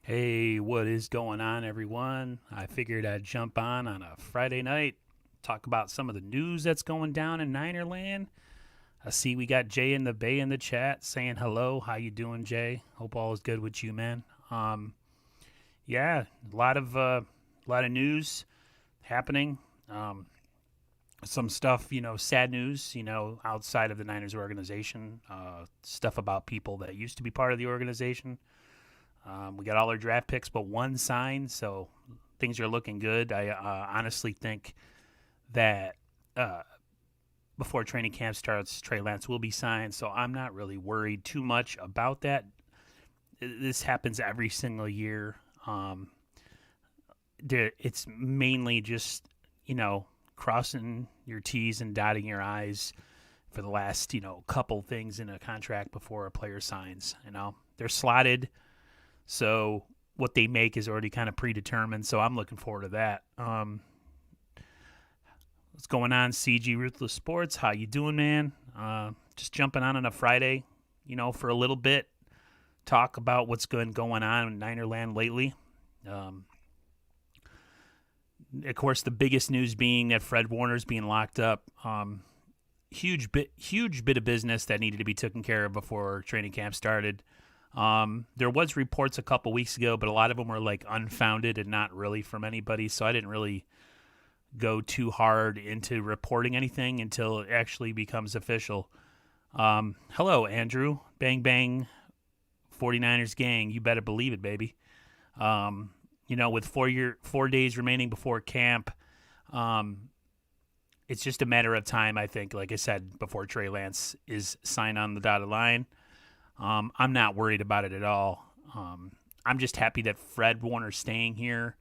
Hey, what is going on, everyone? I figured I'd jump on a Friday night, talk about some of the news that's going down in Ninerland. I see we got Jay in the Bay in the chat saying hello. How you doing, Jay? Hope all is good with you, man. Um, yeah, a lot of news happening. Um, some stuff, sad news, outside of the Niners organization. Stuff about people that used to be part of the organization. We got all our draft picks but one signed, so things are looking good. I honestly think that uh, before training camp starts, Trey Lance will be signed, so I'm not really worried too much about that. This happens every single year. Um, it's mainly just, you know, crossing your T's and dotting your I's for the last, couple things in a contract before a player signs. They're slotted. So what they make is already kind of predetermined. So I'm looking forward to that. What's going on, CG Ruthless Sports? How you doing, man? Just jumping on a Friday, for a little bit. Talk about what's going on in Ninerland lately. Um, of course, the biggest news being that Fred Warner's being locked up. Huge bit of business that needed to be taken care of before training camp started. There was reports a couple weeks ago, but a lot of them were like unfounded and not really from anybody. So I didn't really go too hard into reporting anything until it actually becomes official. Hello, Andrew. Bang, bang, 49ers gang. You better believe it, baby. With 4 days remaining before camp, it's just a matter of time, I think, like I said, before Trey Lance is signed on the dotted line. I'm not worried about it at all. I'm just happy that Fred Warner's staying here.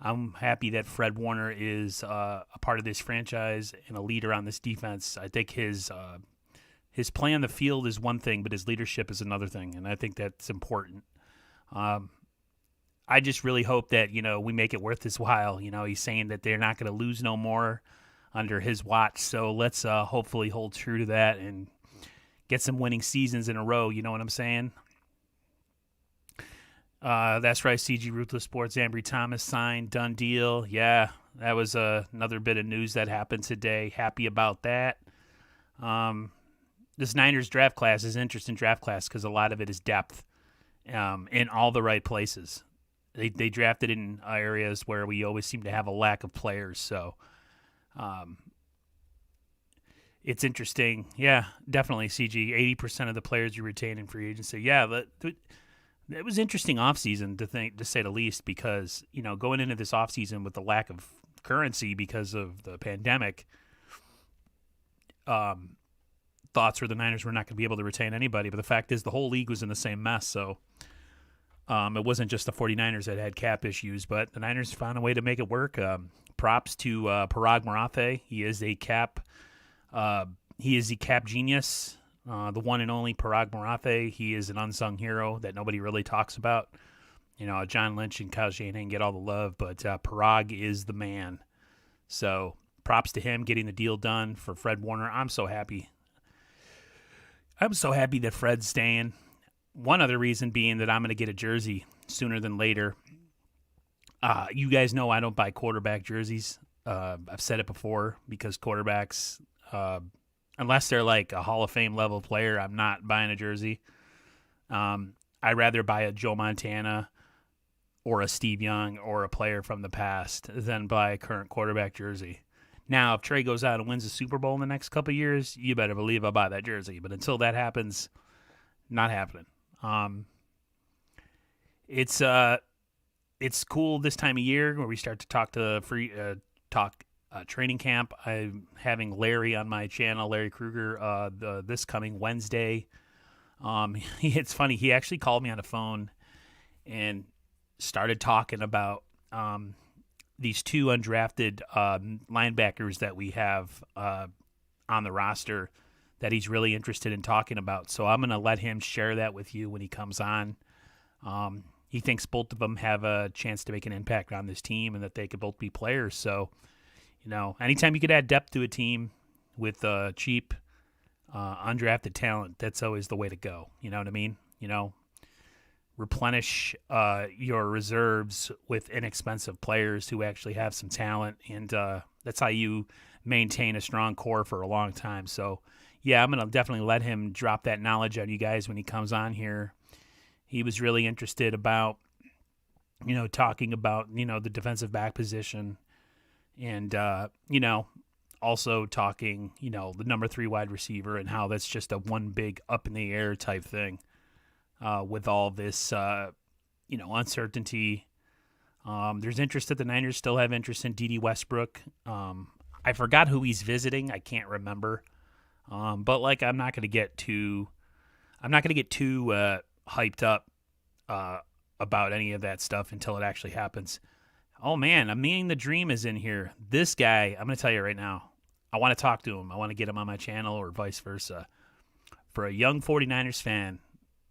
I'm happy that Fred Warner is a part of this franchise and a leader on this defense. I think his play on the field is one thing, but his leadership is another thing, and I think that's important. Um, I just really hope that we make it worth his while. He's saying that they're not going to lose no more under his watch, so let's hopefully hold true to that and get some winning seasons in a row. You know what I'm saying? That's right, CG Ruthless Sports. Ambry Thomas signed, done deal. Yeah, that was another bit of news that happened today. Happy about that. Um, this Niners draft class is an interesting draft class because a lot of it is depth in all the right places. They drafted in areas where we always seem to have a lack of players. So um, it's interesting. Yeah, definitely, CG. 80% of the players you retain in free agency. Yeah, but it was interesting offseason to say the least, because going into this offseason with the lack of currency because of the pandemic, um, thoughts were the Niners were not going to be able to retain anybody. But the fact is the whole league was in the same mess. So it wasn't just the 49ers that had cap issues, but the Niners found a way to make it work. Props to Parag Marathe. He is a cap genius. The one and only Parag Marathe. He is an unsung hero that nobody really talks about. John Lynch and Kyle Shanahan get all the love, but Parag is the man. So props to him getting the deal done for Fred Warner. I'm so happy. I'm so happy that Fred's staying. One other reason being that I'm going to get a jersey sooner than later. You guys know I don't buy quarterback jerseys. I've said it before, because quarterbacks, unless they're like a Hall of Fame level player, I'm not buying a jersey. I'd rather buy a Joe Montana or a Steve Young or a player from the past than buy a current quarterback jersey. Now, if Trey goes out and wins a Super Bowl in the next couple of years, you better believe I'll buy that jersey. But until that happens, not happening. It's cool this time of year where we start to talk training camp. I'm having Larry on my channel, Larry Kruger, this coming Wednesday. It's funny. He actually called me on the phone and started talking about these two undrafted linebackers that we have on the roster that he's really interested in talking about. So I'm going to let him share that with you when he comes on. He thinks both of them have a chance to make an impact on this team and that they could both be players. So, anytime you could add depth to a team with cheap, undrafted talent, that's always the way to go. You know what I mean? replenish your reserves with inexpensive players who actually have some talent, and that's how you maintain a strong core for a long time. So, yeah, I'm going to definitely let him drop that knowledge on you guys when he comes on here. He was really interested about, talking about, the defensive back position and, also talking, the number 3 wide receiver and how that's just a one big up in the air type thing with all this, uncertainty. There's interest that the Niners still have interest in D.D. Westbrook. I forgot who he's visiting. I can't remember. But I'm not going to get too hyped up about any of that stuff until it actually happens. Oh man, I'm meaning the dream is in here. This guy, I'm going to tell you right now, I want to talk to him. I want to get him on my channel or vice versa. For a young 49ers fan,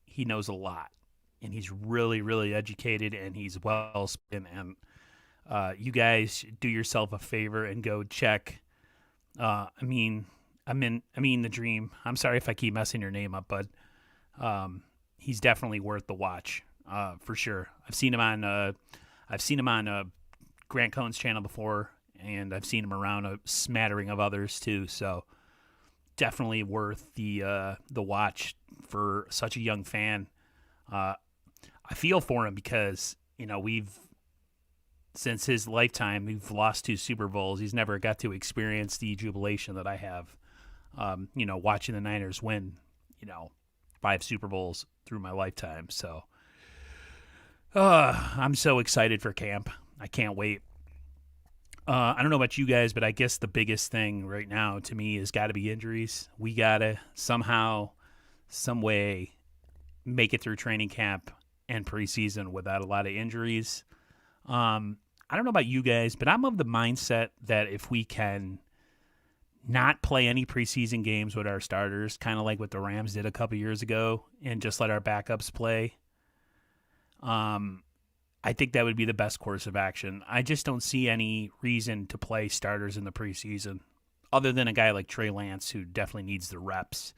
he knows a lot, and he's really, really educated, and he's well spoken. And you guys do yourself a favor and go check. I mean the dream. I'm sorry if I keep messing your name up, but he's definitely worth the watch for sure. I've seen him on Grant Cohn's channel before, and I've seen him around a smattering of others too. So definitely worth the watch for such a young fan. I feel for him because since his lifetime, we've lost 2 Super Bowls. He's never got to experience the jubilation that I have. Watching the Niners win, 5 Super Bowls through my lifetime. So I'm so excited for camp. I can't wait. I don't know about you guys, but I guess the biggest thing right now to me has got to be injuries. We got to somehow, some way, make it through training camp and preseason without a lot of injuries. I don't know about you guys, but I'm of the mindset that if we can not play any preseason games with our starters, kind of like what the Rams did a couple years ago, and just let our backups play, I think that would be the best course of action. I just don't see any reason to play starters in the preseason, other than a guy like Trey Lance, who definitely needs the reps.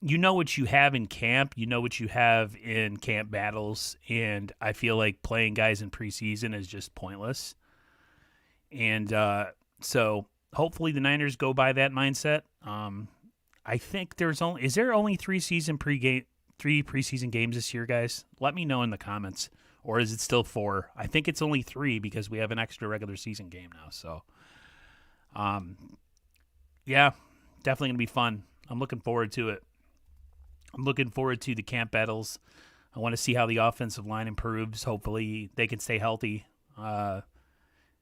You know what you have in camp. You know what you have in camp battles, and I feel like playing guys in preseason is just pointless. And so hopefully the Niners go by that mindset. I think is there only 3 preseason games this year, guys? Let me know in the comments. Or is it still 4? I think it's only 3 because we have an extra regular season game now. So, yeah, definitely going to be fun. I'm looking forward to it. I'm looking forward to the camp battles. I want to see how the offensive line improves. Hopefully they can stay healthy.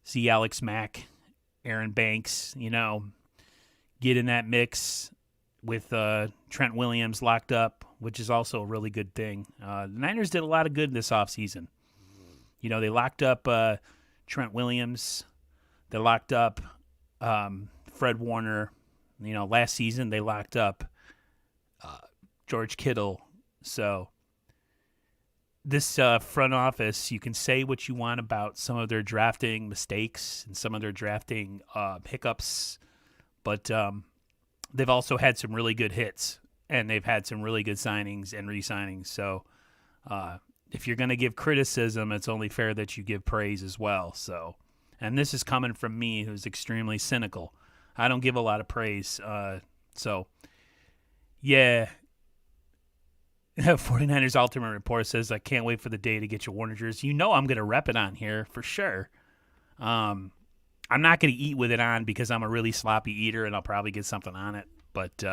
See Alex Mack, Aaron Banks, get in that mix with Trent Williams locked up, which is also a really good thing. The Niners did a lot of good this offseason. They locked up Trent Williams. They locked up Fred Warner. Last season they locked up George Kittle. So this front office, you can say what you want about some of their drafting mistakes and some of their drafting hiccups, but they've also had some really good hits, and they've had some really good signings and re-signings. So if you're going to give criticism, it's only fair that you give praise as well. So, and this is coming from me, who's extremely cynical. I don't give a lot of praise. So, yeah. 49ers Ultimate Report says, I can't wait for the day to get your Warner jersey. I'm going to rep it on here for sure. I'm not going to eat with it on because I'm a really sloppy eater, and I'll probably get something on it. But,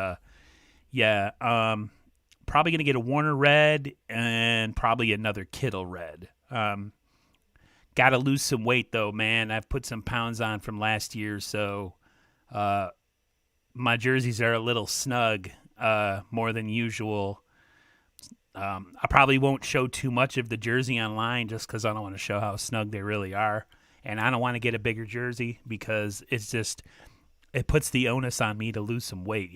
yeah, probably going to get a Warner red and probably another Kittle red. Got to lose some weight, though, man. I've put some pounds on from last year, so my jerseys are a little snug more than usual. I probably won't show too much of the jersey online just because I don't want to show how snug they really are. And I don't want to get a bigger jersey because it puts the onus on me to lose some weight,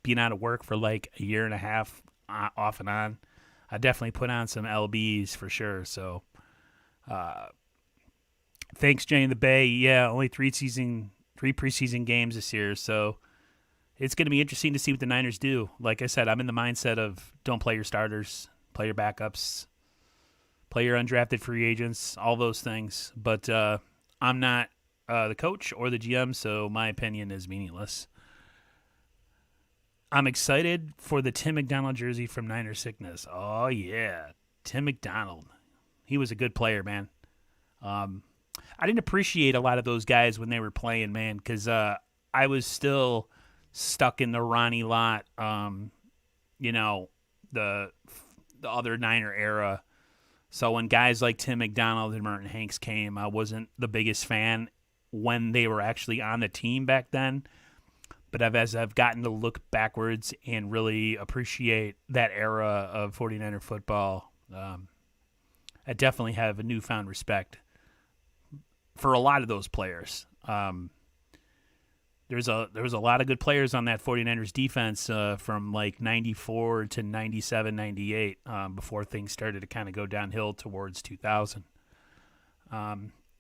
Being out of work for like a year and a half off and on, I definitely put on some LBs for sure. So thanks, Jay in the Bay. Yeah, only 3 preseason games this year. So it's going to be interesting to see what the Niners do. Like I said, I'm in the mindset of don't play your starters, player backups, player undrafted free agents, all those things. But I'm not the coach or the GM, so my opinion is meaningless. I'm excited for the Tim McDonald jersey from Niner Sickness. Oh, yeah. Tim McDonald. He was a good player, man. I didn't appreciate a lot of those guys when they were playing, man, because I was still stuck in the Ronnie Lott, the other Niner era. So when guys like Tim McDonald and Merton Hanks came, I wasn't the biggest fan when they were actually on the team back then. But as I've gotten to look backwards and really appreciate that era of 49er football, I definitely have a newfound respect for a lot of those players. There was a lot of good players on that 49ers defense from like 94 to 97, 98 before things started to kind of go downhill towards 2000.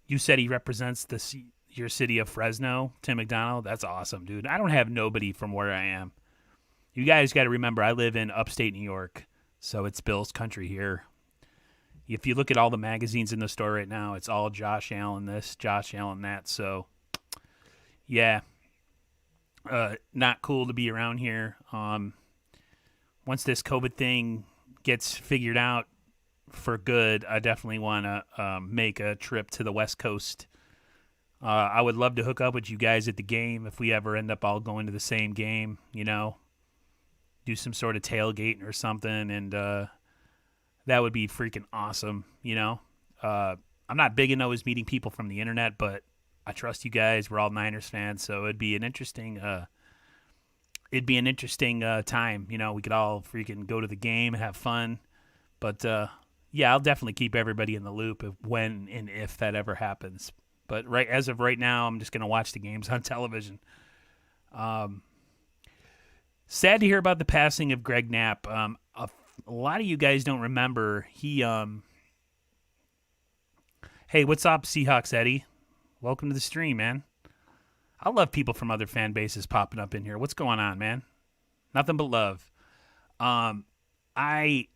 You said he represents your city of Fresno, Tim McDonald. That's awesome, dude. I don't have nobody from where I am. You guys got to remember, I live in upstate New York, so it's Bills country here. If you look at all the magazines in the store right now, it's all Josh Allen this, Josh Allen that. So, yeah, not cool to be around here. Once this COVID thing gets figured out for good, I definitely want to make a trip to the West Coast. I would love to hook up with you guys at the game if we ever end up all going to the same game, do some sort of tailgating or something, and that would be freaking awesome, I'm not big into always meeting people from the internet, but I trust you guys. We're all Niners fans, so it'd be an interesting time. We could all freaking go to the game and have fun. But yeah, I'll definitely keep everybody in the loop of when and if that ever happens. But as of right now, I'm just gonna watch the games on television. Sad to hear about the passing of Greg Knapp. A lot of you guys don't remember. He Hey, what's up, Seahawks Eddie? Welcome to the stream, man. I love people from other fan bases popping up in here. What's going on, man? Nothing but love. I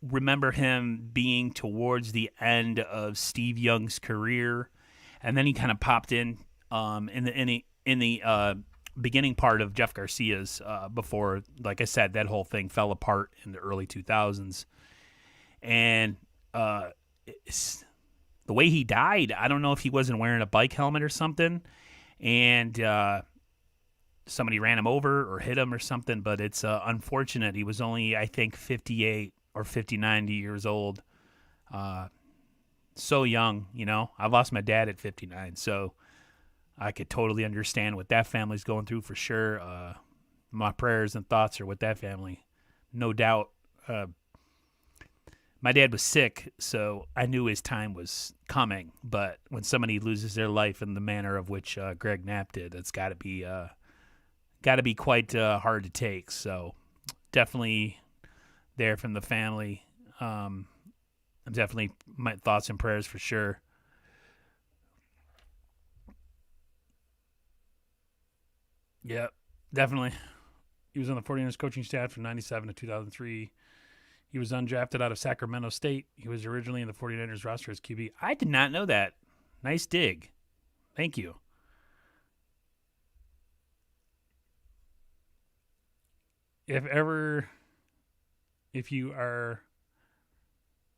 remember him being towards the end of Steve Young's career, and then he kind of popped in in the beginning part of Jeff Garcia's before, like I said, that whole thing fell apart in the early 2000s. And the way he died, I don't know if he wasn't wearing a bike helmet or something, and somebody ran him over or hit him or something, but it's unfortunate. He was only, I think, 58 or 59 years old. So young, I lost my dad at 59, so I could totally understand what that family's going through for sure. My prayers and thoughts are with that family, no doubt. My dad was sick, so I knew his time was coming. But when somebody loses their life in the manner of which Greg Knapp did, it's got to be quite hard to take. So definitely there from the family. Definitely my thoughts and prayers for sure. Yeah, definitely. He was on the 49ers coaching staff from 97 to 2003. He was undrafted out of Sacramento State. He was originally in the 49ers roster as QB. I did not know that. Nice dig. Thank you. If you are,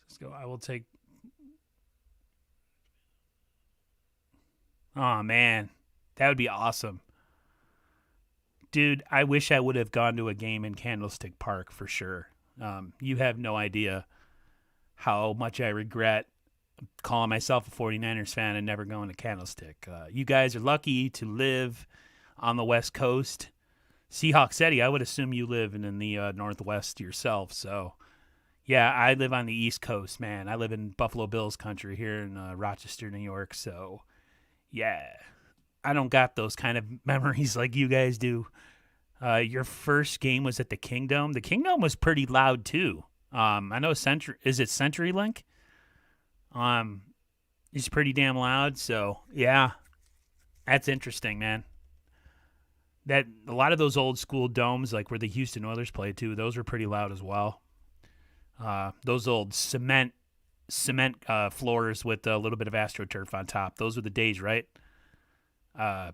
let's go. I will take. Oh man, that would be awesome, dude. I wish I would have gone to a game in Candlestick Park for sure. You have no idea how much I regret calling myself a 49ers fan and never going to Candlestick. You guys are lucky to live on the West Coast. Seahawks Eddie, I would assume you live in the Northwest yourself. So, yeah, I live on the East Coast, man. I live in Buffalo Bills country here in Rochester, New York. So, yeah, I don't got those kind of memories like you guys do. Your first game was at the Kingdome. The Kingdome was pretty loud too. I know is it CenturyLink? It's pretty damn loud. So yeah, that's interesting, man. That a lot of those old school domes, like where the Houston Oilers played too, those were pretty loud as well. Those old cement floors with a little bit of AstroTurf on top. Those were the days, right? Uh,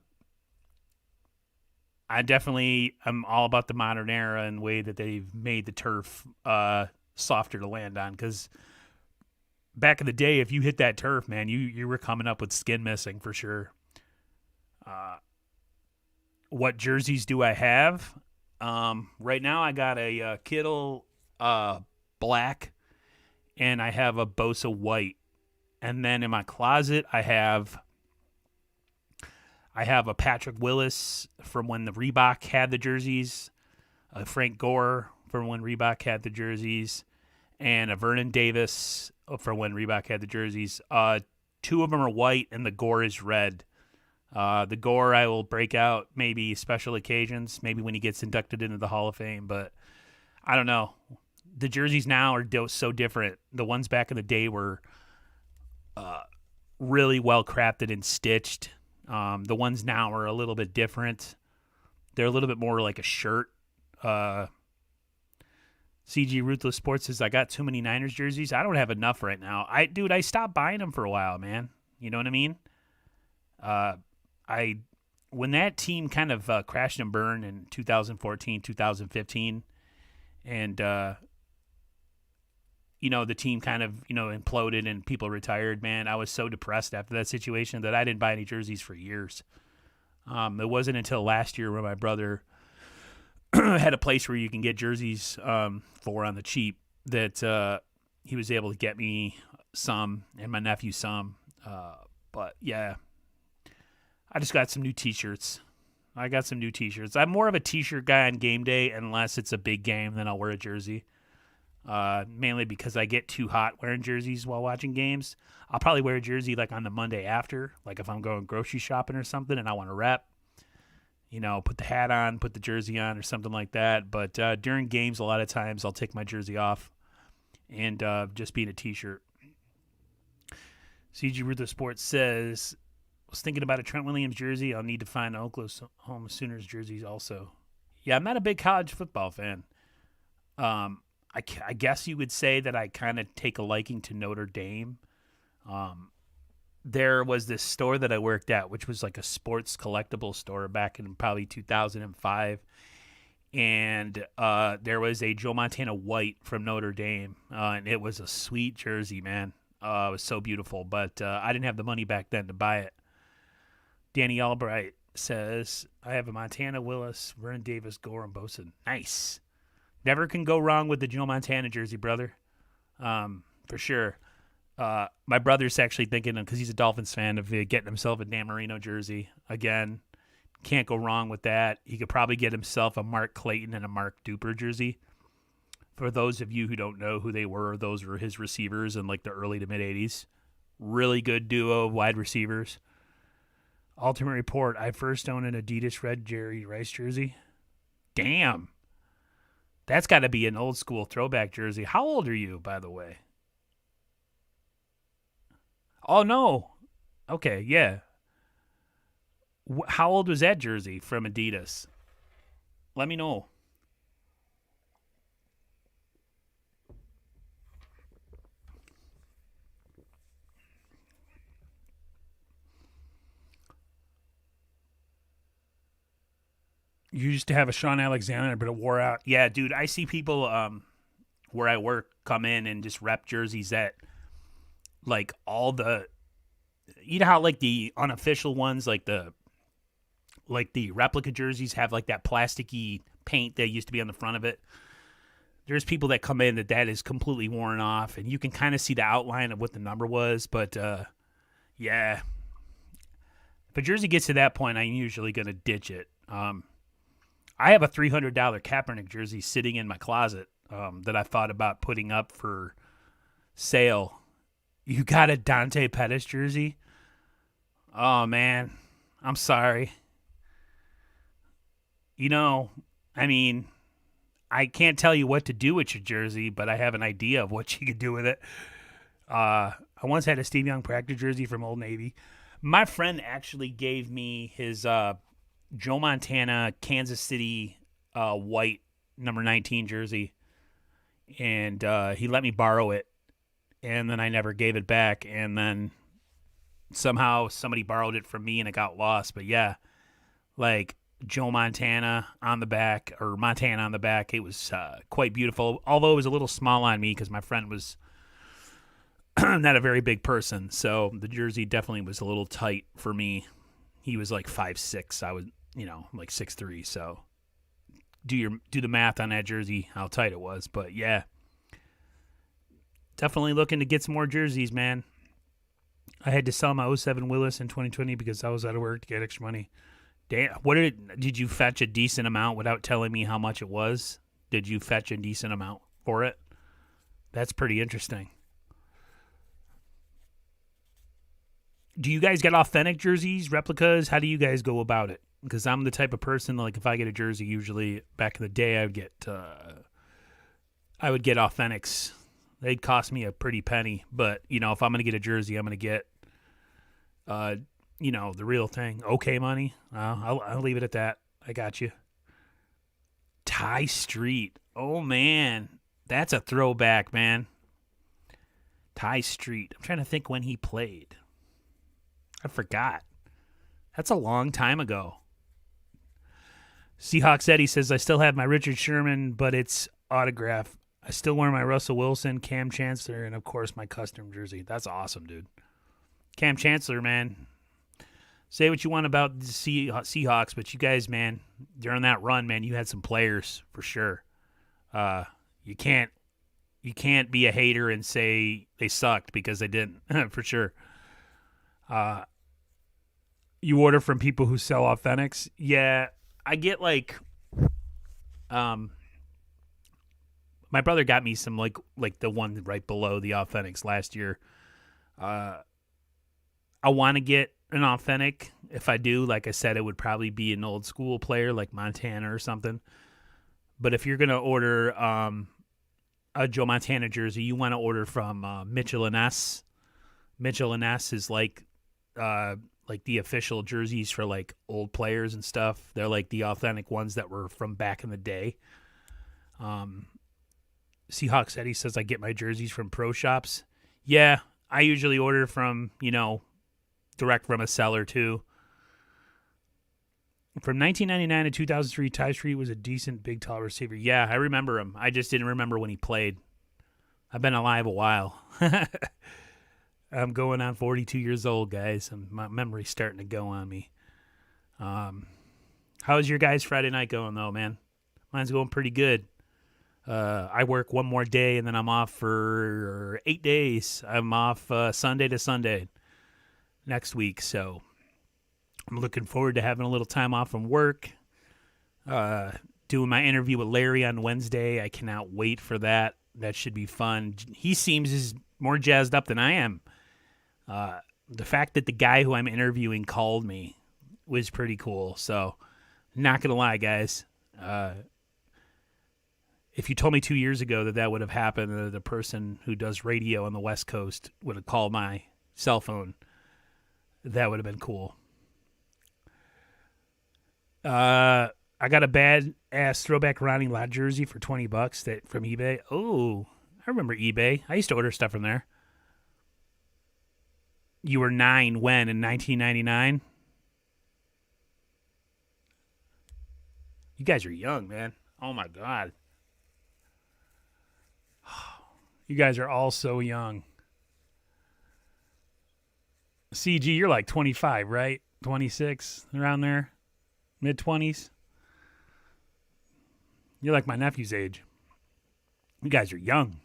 I definitely am all about the modern era and way that they've made the turf softer to land on. Because back in the day, if you hit that turf, man, you were coming up with skin missing for sure. Uh, what jerseys do I have? Right now, I got a Kittle black, and I have a Bosa white. And then in my closet, I have a Patrick Willis from when the Reebok had the jerseys, a Frank Gore from when Reebok had the jerseys, and a Vernon Davis from when Reebok had the jerseys. Two of them are white, and the Gore is red. The Gore I will break out maybe special occasions, maybe when he gets inducted into the Hall of Fame, but I don't know. The jerseys now are so different. The ones back in the day were really well crafted and stitched. The ones now are a little bit different. They're a little bit more like a shirt. CG Ruthless Sports says, I got too many Niners jerseys. I don't have enough right now. I stopped buying them for a while, man. You know what I mean? When that team kind of crashed and burned in 2014, 2015, and the team kind of imploded and people retired, man, I was so depressed after that situation that I didn't buy any jerseys for years. It wasn't until last year when my brother had a place where you can get jerseys for on the cheap that he was able to get me some and my nephew some. But yeah, I just got some new T-shirts. I'm more of a T-shirt guy on game day unless it's a big game, then I'll wear a jersey. Mainly because I get too hot wearing jerseys while watching games. I'll probably wear a jersey like on the Monday after, like if I'm going grocery shopping or something and I want to rep, put the hat on, put the jersey on or something like that. But during games, a lot of times I'll take my jersey off and just be in a T-shirt. CG Ruther Sports says, was thinking about a Trent Williams jersey. I'll need to find Oklahoma Sooners jerseys also. Yeah, I'm not a big college football fan. I guess you would say that I kind of take a liking to Notre Dame. There was this store that I worked at, which was like a sports collectible store back in probably 2005. And there was a Joe Montana white from Notre Dame. And it was a sweet jersey, man. It was so beautiful. But I didn't have the money back then to buy it. Danny Albright says, I have a Montana, Willis, Vernon Davis, Gore, and Bosa. Nice. Never can go wrong with the Joe Montana jersey, brother. For sure. My brother's actually thinking, because he's a Dolphins fan, of getting himself a Dan Marino jersey. Again, can't go wrong with that. He could probably get himself a Mark Clayton and a Mark Duper jersey. For those of you who don't know who they were, those were his receivers in like the early to mid-'80s. Really good duo of wide receivers. Ultimate Report, I first owned an Adidas red Jerry Rice jersey. Damn. That's got to be an old school throwback jersey. How old are you, by the way? Oh, no. Okay, yeah. How old was that jersey from Adidas? Let me know. You used to have a Sean Alexander, but it wore out. Yeah, dude, I see people where I work come in and just rep jerseys that, like, all the, you know how like the unofficial ones, like the replica jerseys have like that plasticky paint that used to be on the front of it. There's people that come in that is completely worn off, and you can kind of see the outline of what the number was. But yeah, if a jersey gets to that point, I'm usually gonna ditch it. I have a $300 Kaepernick jersey sitting in my closet that I thought about putting up for sale. You got a Dante Pettis jersey? Oh, man. I'm sorry. I mean, I can't tell you what to do with your jersey, but I have an idea of what you could do with it. I once had a Steve Young practice jersey from Old Navy. My friend actually gave me his Joe Montana, Kansas City white number 19 jersey. and he let me borrow it, and then I never gave it back, and then somehow somebody borrowed it from me and it got lost. But yeah, like Joe Montana on the back, or Montana on the back, it was quite beautiful, although it was a little small on me because my friend was not a very big person, so the jersey definitely was a little tight for me. He was like 5'6", I was, like 6'3", so do the math on that jersey, how tight it was. But yeah, definitely looking to get some more jerseys, man. I had to sell my '07 Willis in 2020 because I was out of work to get extra money. Damn, did you fetch a decent amount without telling me how much it was? Did you fetch a decent amount for it? That's pretty interesting. Do you guys get authentic jerseys, replicas? How do you guys go about it? Because I'm the type of person, like, if I get a jersey, usually back in the day, I would get authentics. They'd cost me a pretty penny, but if I'm gonna get a jersey, I'm gonna get, the real thing. Okay, money. I'll leave it at that. I got you. Ty Street. Oh man, that's a throwback, man. Ty Street. I'm trying to think when he played. I forgot. That's a long time ago. Seahawks Eddie says, I still have my Richard Sherman, but it's autograph. I still wear my Russell Wilson, Cam Chancellor, and, of course, my custom jersey. That's awesome, dude. Cam Chancellor, man. Say what you want about the Seahawks, but you guys, man, during that run, man, you had some players for sure. You can't be a hater and say they sucked because they didn't, for sure. You order from people who sell authentics? Yeah, I get my brother got me some like the one right below the authentics last year. I want to get an authentic. If I do, like I said, it would probably be an old school player like Montana or something. But if you're gonna order a Joe Montana jersey, you want to order from Mitchell & Ness. Mitchell & Ness is like the official jerseys for like old players and stuff. They're like the authentic ones that were from back in the day. Seahawks Eddie says I get my jerseys from pro shops. Yeah, I usually order from, direct from a seller too. From 1999 to 2003, Ty Street was a decent big tall receiver. Yeah, I remember him. I just didn't remember when he played. I've been alive a while. I'm going on 42 years old, guys, and my memory's starting to go on me. How's your guys' Friday night going, though, man? Mine's going pretty good. I work one more day, and then I'm off for 8 days. I'm off Sunday to Sunday next week, so I'm looking forward to having a little time off from work. Doing my interview with Larry on Wednesday. I cannot wait for that. That should be fun. He seems more jazzed up than I am. The fact that the guy who I'm interviewing called me was pretty cool. So, not going to lie, guys. If you told me 2 years ago that would have happened, the person who does radio on the West Coast would have called my cell phone, that would have been cool. I got a bad-ass throwback Ronnie Lott jersey for $20 from eBay. Oh, I remember eBay. I used to order stuff from there. You were 9 when? In 1999? You guys are young, man. Oh, my God. You guys are all so young. CG, you're like 25, right? 26, around there? Mid-20s? You're like my nephew's age. You guys are young.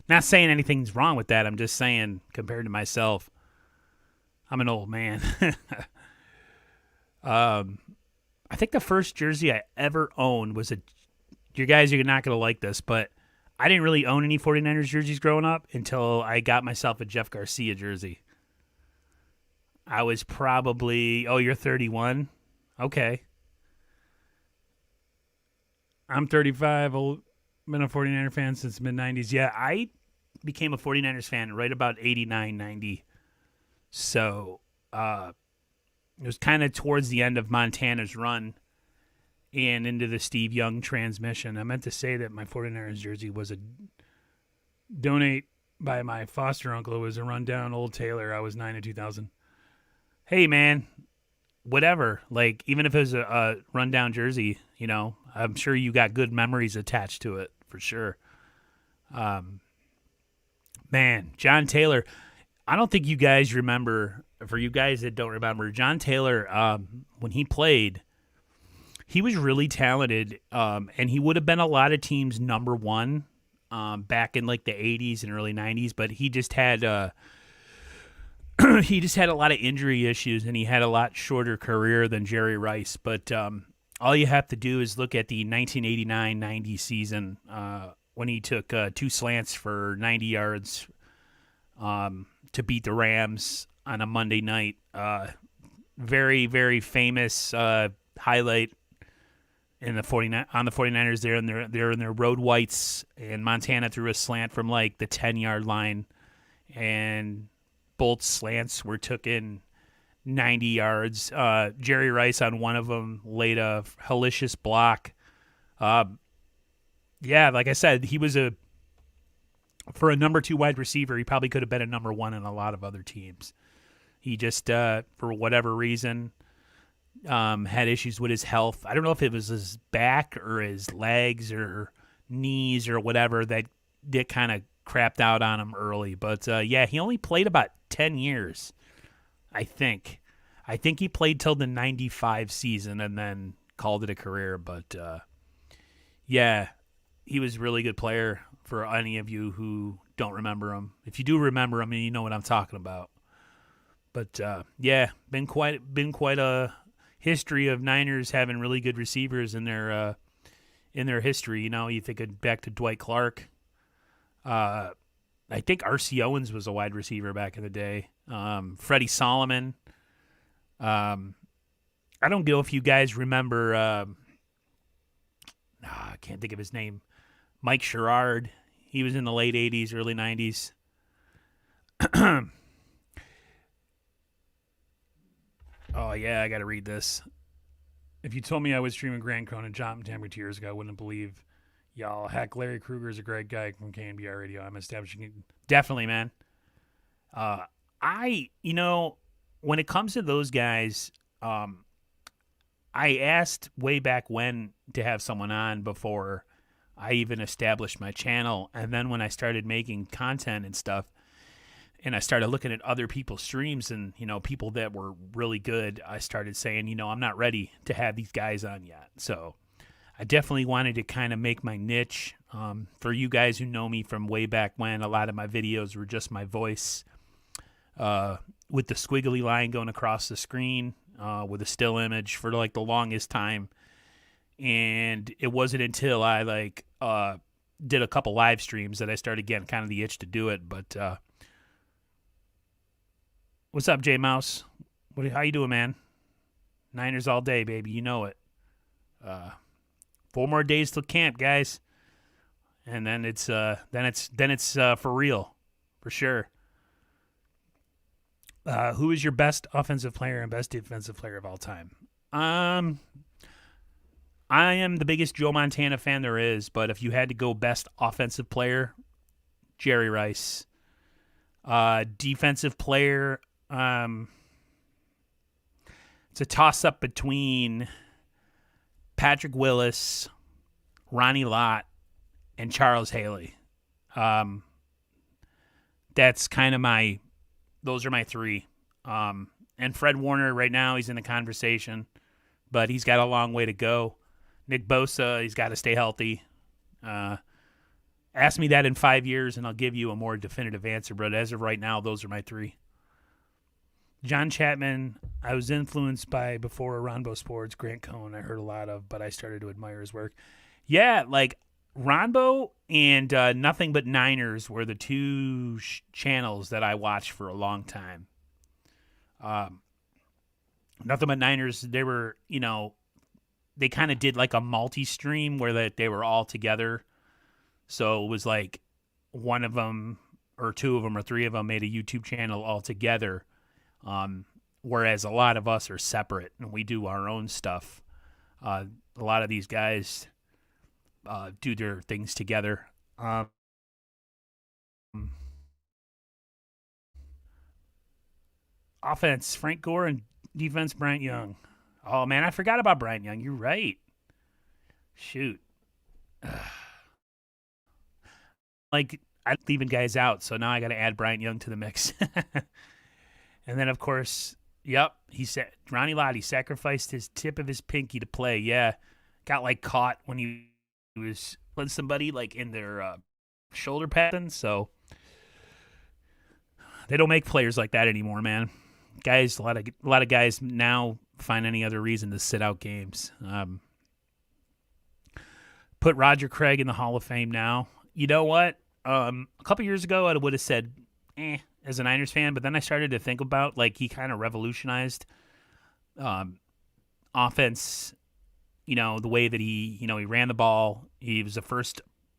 Not saying anything's wrong with that. I'm just saying, compared to myself, I'm an old man. I think the first jersey I ever owned was you guys are not going to like this, but I didn't really own any 49ers jerseys growing up until I got myself a Jeff Garcia jersey. I was probably, you're 31? Okay. I'm 35. Been a 49er fan since the mid-90s. Yeah, I became a 49ers fan right about 89, 90. So it was kind of towards the end of Montana's run. and into the Steve Young transmission. I meant to say that my 49ers jersey was a donate by my foster uncle. It was a rundown old Taylor. I was 9 in 2000. Hey, man, whatever. Like, even if it was a rundown jersey, you know, I'm sure you got good memories attached to it for sure. Man, John Taylor. I don't think you guys remember. For you guys that don't remember, John Taylor, when he played, he was really talented, and he would have been a lot of teams' number one back in like the 80s and early 90s. But he just had he just had a lot of injury issues, and he had a lot shorter career than Jerry Rice. But all you have to do is look at the 1989-90 season when he took 2 slants for 90 yards to beat the Rams on a Monday night. Very, very famous highlight in the 49ers. They're in their road whites, and Montana threw a slant from like the 10-yard line, and both slants were took in 90 yards. Jerry Rice on one of them laid a hellacious block. Yeah, like I said, he was for a number 2 wide receiver, he probably could have been a number 1 in a lot of other teams. He just, for whatever reason, had issues with his health. I don't know if it was his back or his legs or knees or whatever that kind of crapped out on him early. But, yeah, he only played about 10 years, I think. I think he played till the 95 season and then called it a career. But, yeah, he was a really good player for any of you who don't remember him. If you do remember him, you know what I'm talking about. But yeah, been quite a history of Niners having really good receivers in their history. You know, you think back to Dwight Clark. I think R.C. Owens was a wide receiver back in the day. Freddie Solomon. I don't know if you guys remember. I can't think of his name. Mike Sherrard. He was in the late 80s, early 90s. Oh, yeah, I got to read this. If you told me I was streaming Grant Cohn and John Tamper 2 years ago, I wouldn't believe y'all. Heck, Larry Krueger is a great guy from KNBR Radio. I'm establishing it. Definitely, man. When it comes to those guys, I asked way back when to have someone on before I even established my channel. And then when I started making content and stuff, and I started looking at other people's streams and, people that were really good, I started saying, I'm not ready to have these guys on yet. So I definitely wanted to kind of make my niche. For you guys who know me from way back when, a lot of my videos were just my voice with the squiggly line going across the screen with a still image for like the longest time. And it wasn't until I did a couple live streams that I started getting kind of the itch to do it. But what's up, J Mouse? How you doing, man? Niners all day, baby. You know it. 4 more days till camp, guys, and then it's for real, for sure. Who is your best offensive player and best defensive player of all time? I am the biggest Joe Montana fan there is, but if you had to go best offensive player, Jerry Rice. Defensive player, it's a toss-up between Patrick Willis, Ronnie Lott, and Charles Haley. That's kind of those are my 3. And Fred Warner right now, he's in the conversation, but he's got a long way to go. Nick Bosa, he's got to stay healthy. Ask me that in 5 years, and I'll give you a more definitive answer. But as of right now, those are my 3. John Chapman, I was influenced by before Ronbo Sports, Grant Cohn, I heard a lot of, but I started to admire his work. Yeah, like Ronbo and Nothing But Niners were the 2 channels that I watched for a long time. Nothing But Niners, they were, they kind of did like a multi-stream where they were all together. So it was like one of them or 2 of them or 3 of them made a YouTube channel all together. Whereas a lot of us are separate and we do our own stuff. a lot of these guys do their things together. Offense, Frank Gore, and defense, Bryant Young. Oh, man, I forgot about Bryant Young. You're right. Shoot. Like, I'm leaving guys out, so now I got to add Bryant Young to the mix. And then, of course, yep, he said Ronnie Lott, he sacrificed his tip of his pinky to play. Yeah, got like caught when he was letting somebody like in their shoulder pattern. So they don't make players like that anymore, man. Guys, a lot of guys now find any other reason to sit out games. Put Roger Craig in the Hall of Fame now. You know what? A couple years ago, I would have said, as a Niners fan, but then I started to think about, like, he kind of revolutionized offense, the way that he ran the ball. He was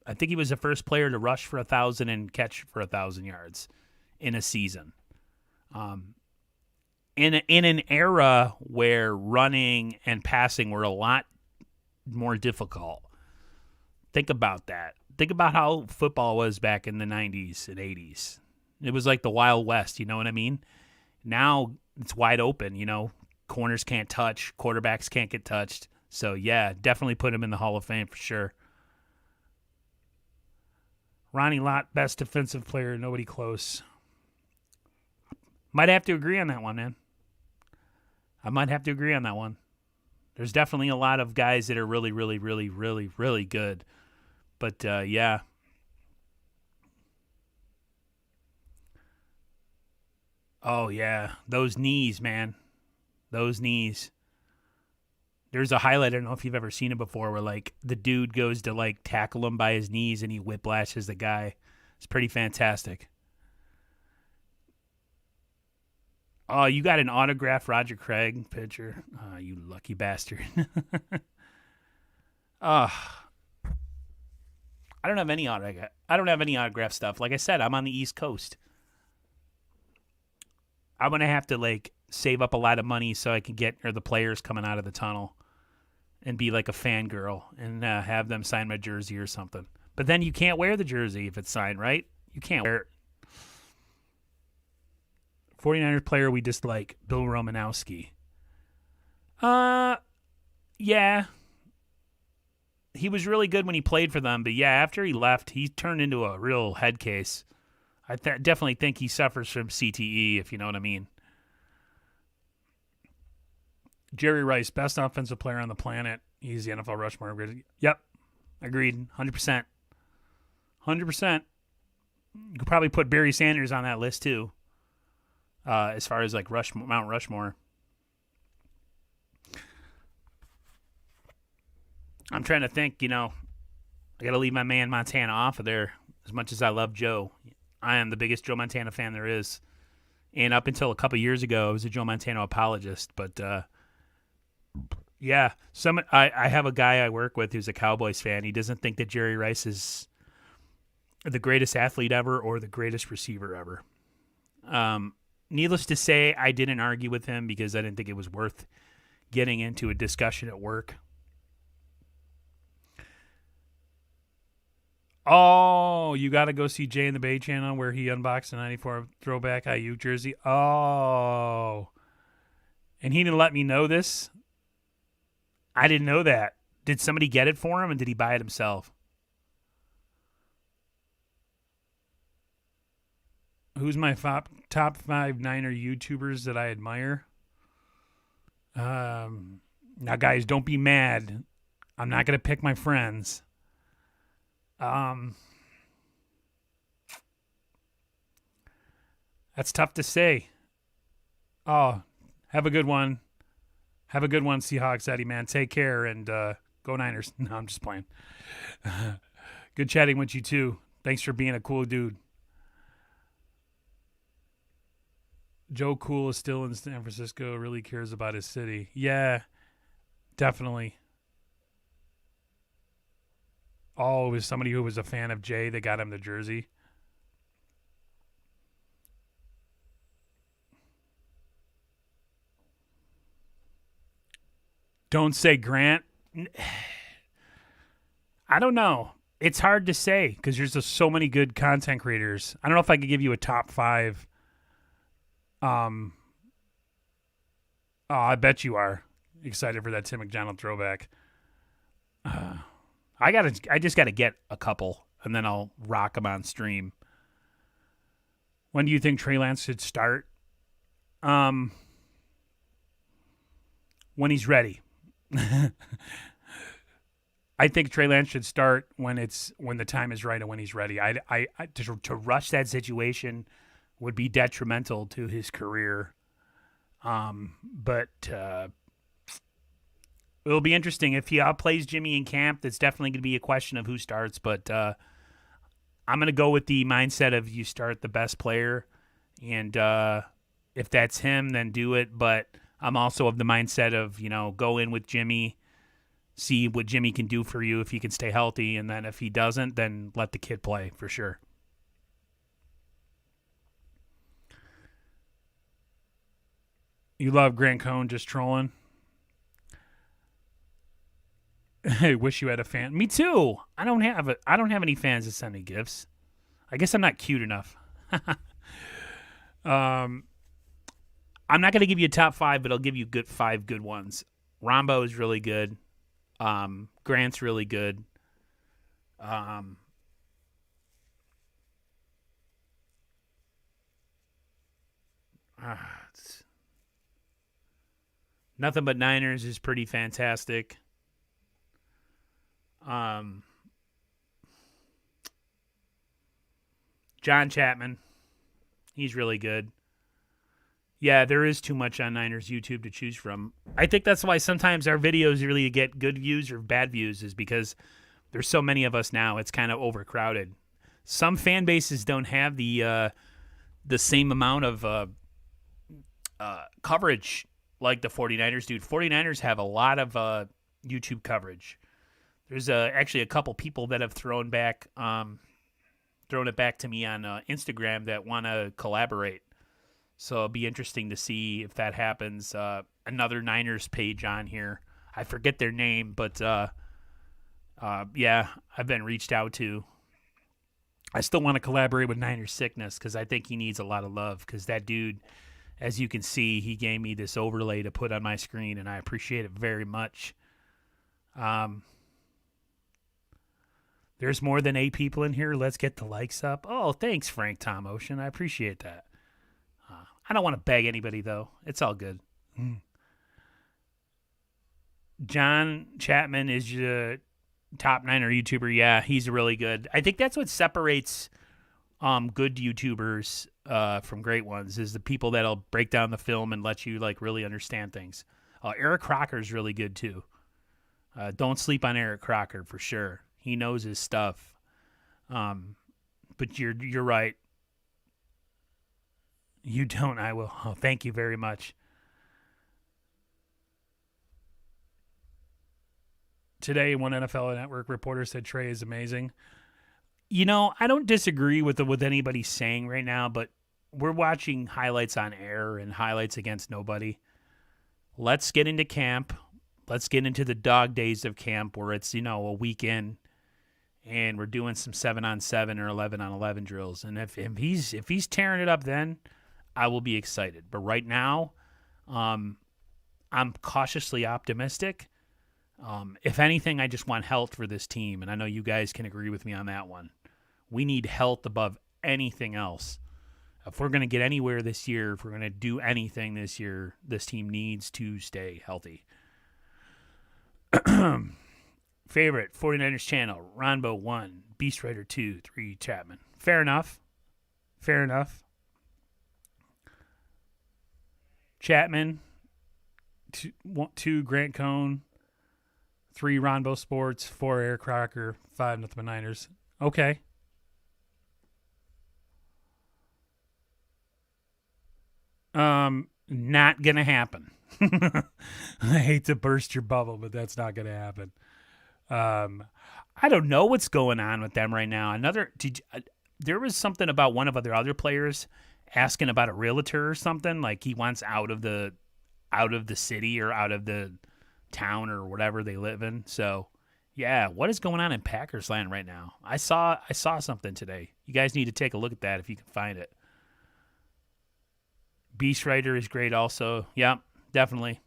I think he was the first player to rush for 1,000 and catch for 1,000 yards in a season. In an era where running and passing were a lot more difficult. Think about that. Think about how football was back in the 90s and 80s. It was like the Wild West, you know what I mean? Now it's wide open, Corners can't touch, quarterbacks can't get touched. So, yeah, definitely put him in the Hall of Fame for sure. Ronnie Lott, best defensive player, nobody close. Might have to agree on that one, man. I might have to agree on that one. There's definitely a lot of guys that are really, really, really, really, really good. But, yeah. Oh, yeah. Those knees, man. Those knees. There's a highlight, I don't know if you've ever seen it before, where, like, the dude goes to, like, tackle him by his knees and he whiplashes the guy. It's pretty fantastic. Oh, you got an autographed Roger Craig picture? Oh, you lucky bastard. Oh, I don't have any autograph stuff. Like I said, I'm on the East Coast. I'm gonna have to like save up a lot of money so I can get the players coming out of the tunnel and be like a fangirl and have them sign my jersey or something. But then you can't wear the jersey if it's signed, right? You can't wear it. 49ers player we dislike, Bill Romanowski. Yeah. He was really good when he played for them, but yeah, after he left, he turned into a real head case. I definitely think he suffers from CTE, if you know what I mean. Jerry Rice, best offensive player on the planet. He's the NFL Rushmore. Yep, agreed, 100%. 100%. You could probably put Barry Sanders on that list, too, as far as like Mount Rushmore. I'm trying to think, I got to leave my man Montana off of there as much as I love Joe. I am the biggest Joe Montana fan there is. And up until a couple years ago, I was a Joe Montana apologist. But, yeah, I have a guy I work with who's a Cowboys fan. He doesn't think that Jerry Rice is the greatest athlete ever or the greatest receiver ever. Needless to say, I didn't argue with him because I didn't think it was worth getting into a discussion at work. Oh, you got to go see Jay in the Bay channel where he unboxed a 94 throwback IU jersey. Oh. And he didn't let me know this. I didn't know that. Did somebody get it for him and did he buy it himself? Who's my top 5 Niner YouTubers that I admire? Now, guys, don't be mad. I'm not going to pick my friends. That's tough to say. Oh, have a good one. Have a good one, Seahawks, Eddie, man. Take care and go Niners. No, I'm just playing. Good chatting with you, too. Thanks for being a cool dude. Joe Cool is still in San Francisco, really cares about his city. Yeah, definitely. Oh, it was somebody who was a fan of Jay that got him the jersey. Don't say Grant. I don't know. It's hard to say because there's just so many good content creators. I don't know if I could give you a top 5. Oh, I bet you are excited for that Tim McDonald throwback. I just gotta get a couple, and then I'll rock them on stream. When do you think Trey Lance should start? When he's ready. I think Trey Lance should start when the time is right and when he's ready. To rush that situation would be detrimental to his career. But it'll be interesting if he outplays Jimmy in camp. That's definitely going to be a question of who starts. But I'm going to go with the mindset of you start the best player, and if that's him, then do it. But I'm also of the mindset of go in with Jimmy. See what Jimmy can do for you if he can stay healthy, and then if he doesn't, then let the kid play for sure. You love Grant Cohn just trolling? I wish you had a fan. Me too. I don't have any fans that send me gifts. I guess I'm not cute enough. I'm not going to give you a top 5, but I'll give you 5 good ones. Rombo is really good. Grant's really good. Nothing But Niners is pretty fantastic. John Chapman, he's really good. Yeah, there is too much on Niners YouTube to choose from. I think that's why sometimes our videos really get good views or bad views, is because there's so many of us now. It's kind of overcrowded. Some fan bases don't have the same amount of coverage like the 49ers do. 49ers have a lot of YouTube coverage. There's actually a couple people that have thrown it back to me on Instagram that want to collaborate. So it'll be interesting to see if that happens. Another Niners page on here. I forget their name, but yeah, I've been reached out to. I still want to collaborate with Niners Sickness because I think he needs a lot of love, because that dude, as you can see, he gave me this overlay to put on my screen, and I appreciate it very much. There's more than 8 people in here. Let's get the likes up. Oh, thanks, Frank Tom Ocean. I appreciate that. I don't want to beg anybody, though. It's all good. John Chapman is your top Niner YouTuber. Yeah, he's really good. I think that's what separates good YouTubers from great ones, is the people that'll break down the film and let you really understand things. Eric Crocker is really good, too. Don't sleep on Eric Crocker, for sure. He knows his stuff. But you're right. You don't, I will. Oh, thank you very much. Today, one NFL Network reporter said Trey is amazing. I don't disagree with anybody saying right now, but we're watching highlights on air and highlights against nobody. Let's get into camp. Let's get into the dog days of camp where it's, a weekend and we're doing some 7-on-7 or 11-on-11 drills. And if he's tearing it up, then I will be excited. But right now, I'm cautiously optimistic. If anything, I just want health for this team, and I know you guys can agree with me on that one. We need health above anything else. If we're going to get anywhere this year, if we're going to do anything this year, this team needs to stay healthy. Favorite 49ers channel, Ronbo 1, Beast Rider 2, 3, Chapman. Fair enough. Chapman, 2 Grant Cohn, 3 Ronbo Sports, 4 Eric Crocker, 5 Nothing But Niners. Okay. Not gonna happen. I hate to burst your bubble, but that's not gonna happen. I don't know what's going on with them right now. There was something about one of their other players asking about a realtor or something, like he wants out of the city or out of the town or whatever they live in. So, yeah, what is going on in Packers land right now? I saw something today. You guys need to take a look at that if you can find it. Beast Rider is great also. Yeah, definitely.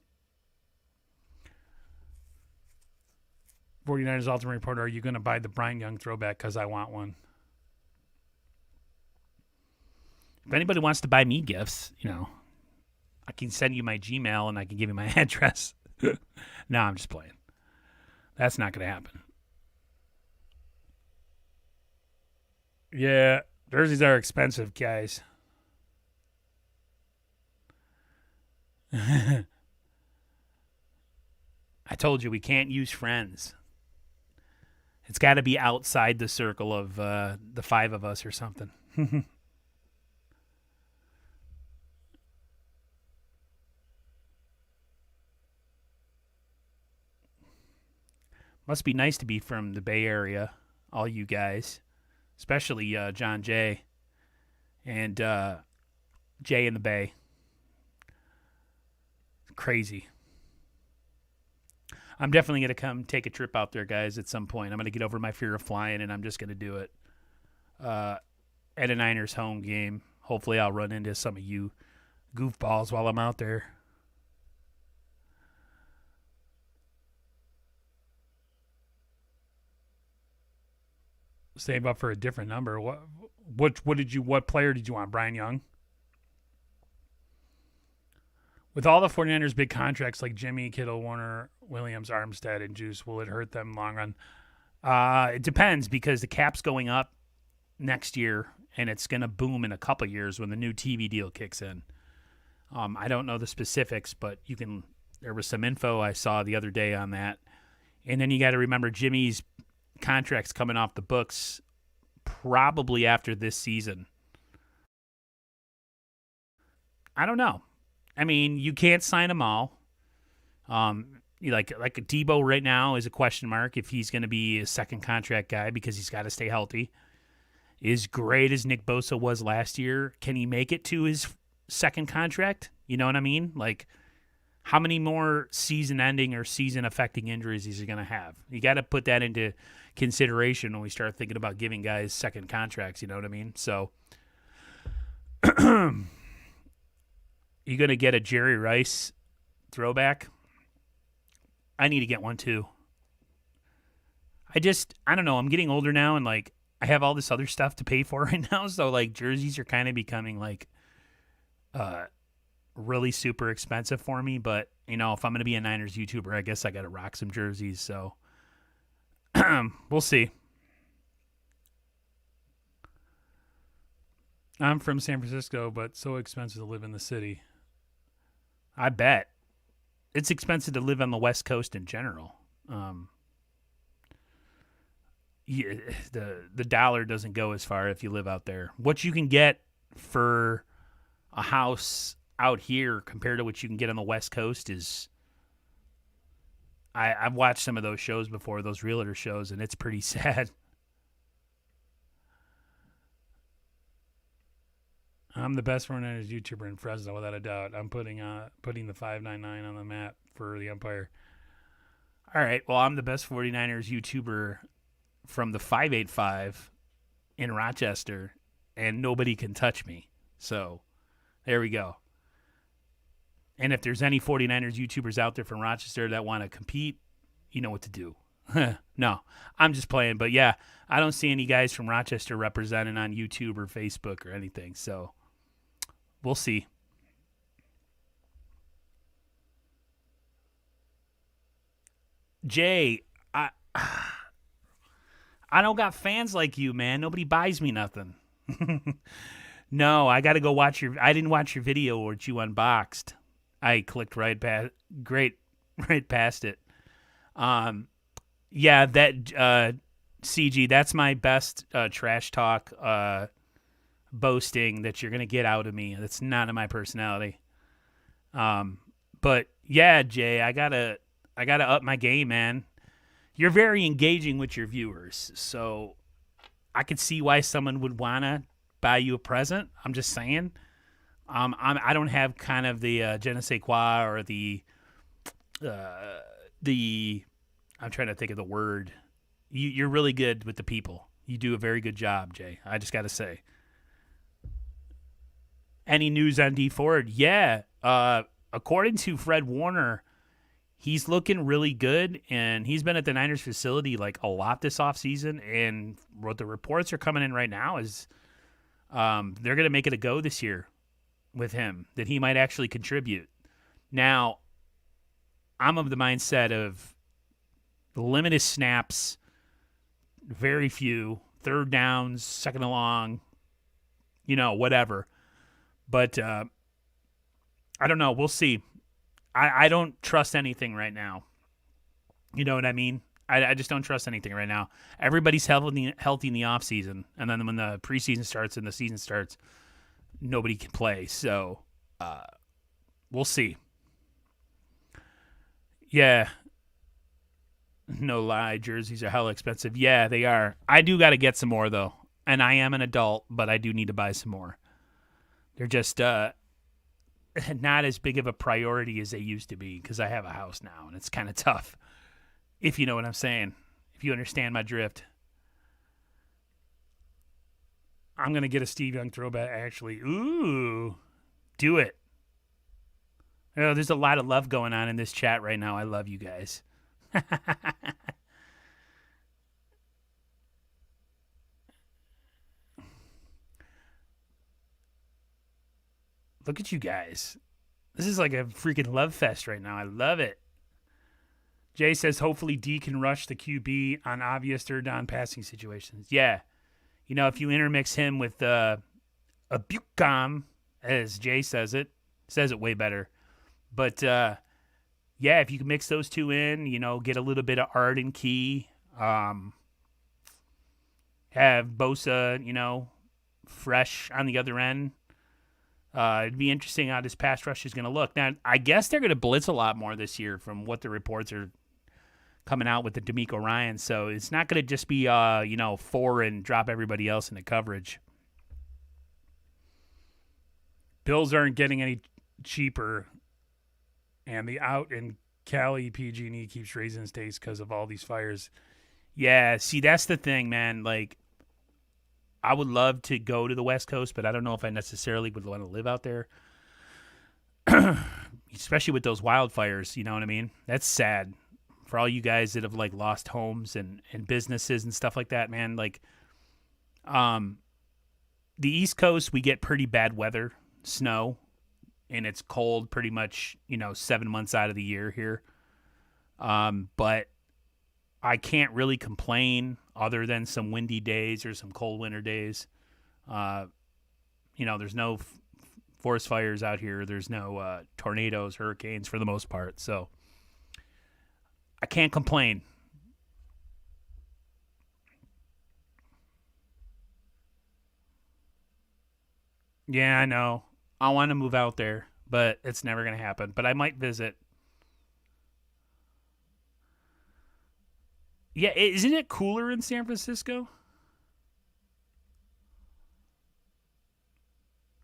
49ers Ultimate Reporter, are you going to buy the Brian Young throwback? Because I want one. If anybody wants to buy me gifts, I can send you my Gmail and I can give you my address. No, I'm just playing. That's not going to happen. Yeah, jerseys are expensive, guys. I told you we can't use friends. It's got to be outside the circle of the five of us or something. Must be nice to be from the Bay Area, all you guys, especially John Jay and Jay in the Bay. Crazy. I'm definitely going to come take a trip out there, guys, at some point. I'm going to get over my fear of flying, and I'm just going to do it at a Niners home game. Hopefully I'll run into some of you goofballs while I'm out there. Save up for a different number. What player did you want? Brian Young? With all the 49ers' big contracts like Jimmy, Kittle, Warner, Williams, Armstead, and Juice, will it hurt them long run? It depends because the cap's going up next year, and it's going to boom in a couple years when the new TV deal kicks in. I don't know the specifics, but there was some info I saw the other day on that. And then you got to remember Jimmy's contract's coming off the books probably after this season. I don't know. I mean, you can't sign them all. Like Debo right now is a question mark if he's going to be a second contract guy because he's got to stay healthy. As great as Nick Bosa was last year, can he make it to his second contract? You know what I mean? Like, how many more season-ending or season-affecting injuries is he going to have? You got to put that into consideration when we start thinking about giving guys second contracts. You know what I mean? So, you going to get a Jerry Rice throwback? I need to get one too. I don't know. I'm getting older now, and like I have all this other stuff to pay for right now. So like jerseys are kind of becoming like really super expensive for me. But if I'm going to be a Niners YouTuber, I guess I got to rock some jerseys. So we'll see. I'm from San Francisco, but so expensive to live in the city. I bet. It's expensive to live on the West Coast in general. The dollar doesn't go as far if you live out there. What you can get for a house out here compared to what you can get on the West Coast is... I've watched some of those shows before, those realtor shows, and it's pretty sad. I'm the best 49ers YouTuber in Fresno, without a doubt. I'm putting the 599 on the map for the Empire. All right, well, I'm the best 49ers YouTuber from the 585 in Rochester, and nobody can touch me. So there we go. And if there's any 49ers YouTubers out there from Rochester that want to compete, you know what to do. No, I'm just playing. But, yeah, I don't see any guys from Rochester representing on YouTube or Facebook or anything. So we'll see. Jay, I don't got fans like you, man. Nobody buys me nothing. No, I got to go watch I didn't watch your video which you unboxed. I clicked right past it. Yeah, that CG, that's my best trash talk boasting that you're gonna get out of me. That's not in my personality. But yeah, Jay, I gotta up my game, man. You're very engaging with your viewers, so I could see why someone would wanna buy you a present. I'm just saying. I don't have kind of the je ne sais quoi or the I'm trying to think of the word. You're really good with the people. You do a very good job, Jay. I just got to say. Any news on Dee Ford? Yeah. According to Fred Warner, he's looking really good, and he's been at the Niners facility like a lot this offseason. And what the reports are coming in right now is they're going to make it a go this year with him, that he might actually contribute. Now, I'm of the mindset of limited snaps, very few, third downs, second and long, whatever. But I don't know. We'll see. I don't trust anything right now. You know what I mean? I just don't trust anything right now. Everybody's healthy in the offseason, and then when the preseason starts and the season starts, nobody can play. So we'll see. Yeah. No lie, jerseys are hella expensive. Yeah, they are. I do got to get some more, though. And I am an adult, but I do need to buy some more. They're just not as big of a priority as they used to be because I have a house now, and it's kind of tough, if you know what I'm saying, if you understand my drift. I'm going to get a Steve Young throwback, actually. Ooh, do it. There's a lot of love going on in this chat right now. I love you guys. Look at you guys. This is like a freaking love fest right now. I love it. Jay says, hopefully D can rush the QB on obvious third down passing situations. Yeah. If you intermix him with a Bucom, as Jay says it way better. But, yeah, if you can mix those two in, get a little bit of Art and Key, have Bosa, fresh on the other end. It'd be interesting how this pass rush is going to look. Now, I guess they're going to blitz a lot more this year from what the reports are coming out with the D'Amico Ryan. So it's not going to just be, 4 and drop everybody else into coverage. Bills aren't getting any cheaper, and the out in Cali PG&E keeps raising stakes because of all these fires. Yeah, see, that's the thing, man. Like, I would love to go to the West Coast, but I don't know if I necessarily would want to live out there. Especially with those wildfires, you know what I mean? That's sad for all you guys that have like lost homes and businesses and stuff like that, man. Like, the East Coast, we get pretty bad weather, snow, and it's cold pretty much, 7 months out of the year here. But I can't really complain other than some windy days or some cold winter days. There's no forest fires out here. There's no tornadoes, hurricanes for the most part. So I can't complain. Yeah, I know. I want to move out there, but it's never going to happen. But I might visit. Yeah, isn't it cooler in San Francisco?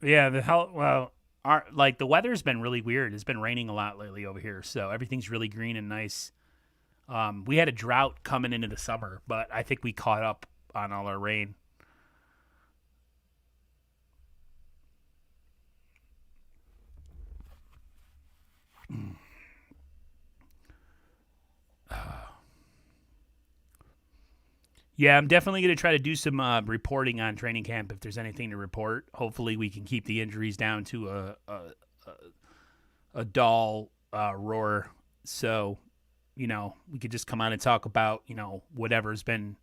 Yeah, the weather's been really weird. It's been raining a lot lately over here, so everything's really green and nice. We had a drought coming into the summer, but I think we caught up on all our rain. Yeah, I'm definitely going to try to do some reporting on training camp if there's anything to report. Hopefully, we can keep the injuries down to a dull roar. So, we could just come on and talk about, whatever's been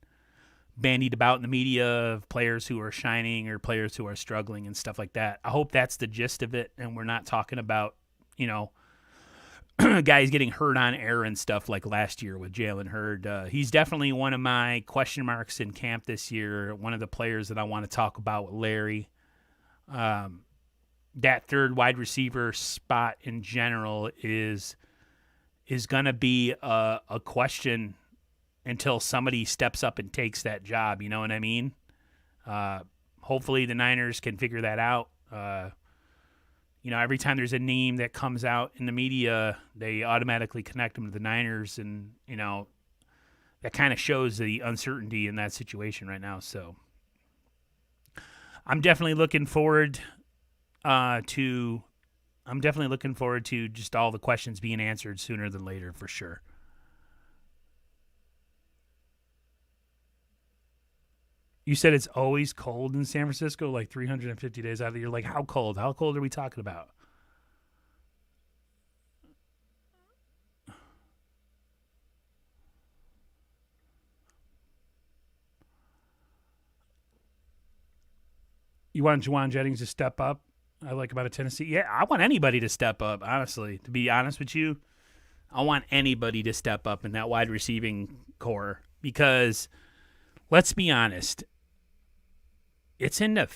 bandied about in the media of players who are shining or players who are struggling and stuff like that. I hope that's the gist of it, and we're not talking about, guys getting hurt on air and stuff like last year with Jalen Hurd. He's definitely one of my question marks in camp this year, one of the players that I want to talk about with Larry. That third wide receiver spot in general is going to be a question until somebody steps up and takes that job. You know what I mean? Hopefully the Niners can figure that out. Every time there's a name that comes out in the media, they automatically connect them to the Niners, and that kind of shows the uncertainty in that situation right now. So I'm definitely looking forward to just all the questions being answered sooner than later, for sure. You said it's always cold in San Francisco, like 350 days out of the year. Like, how cold? How cold are we talking about? You want Juwan Jennings to step up? I like about a Tennessee. Yeah, I want anybody to step up, honestly. To be honest with you, I want anybody to step up in that wide receiving core because, let's be honest, it's in the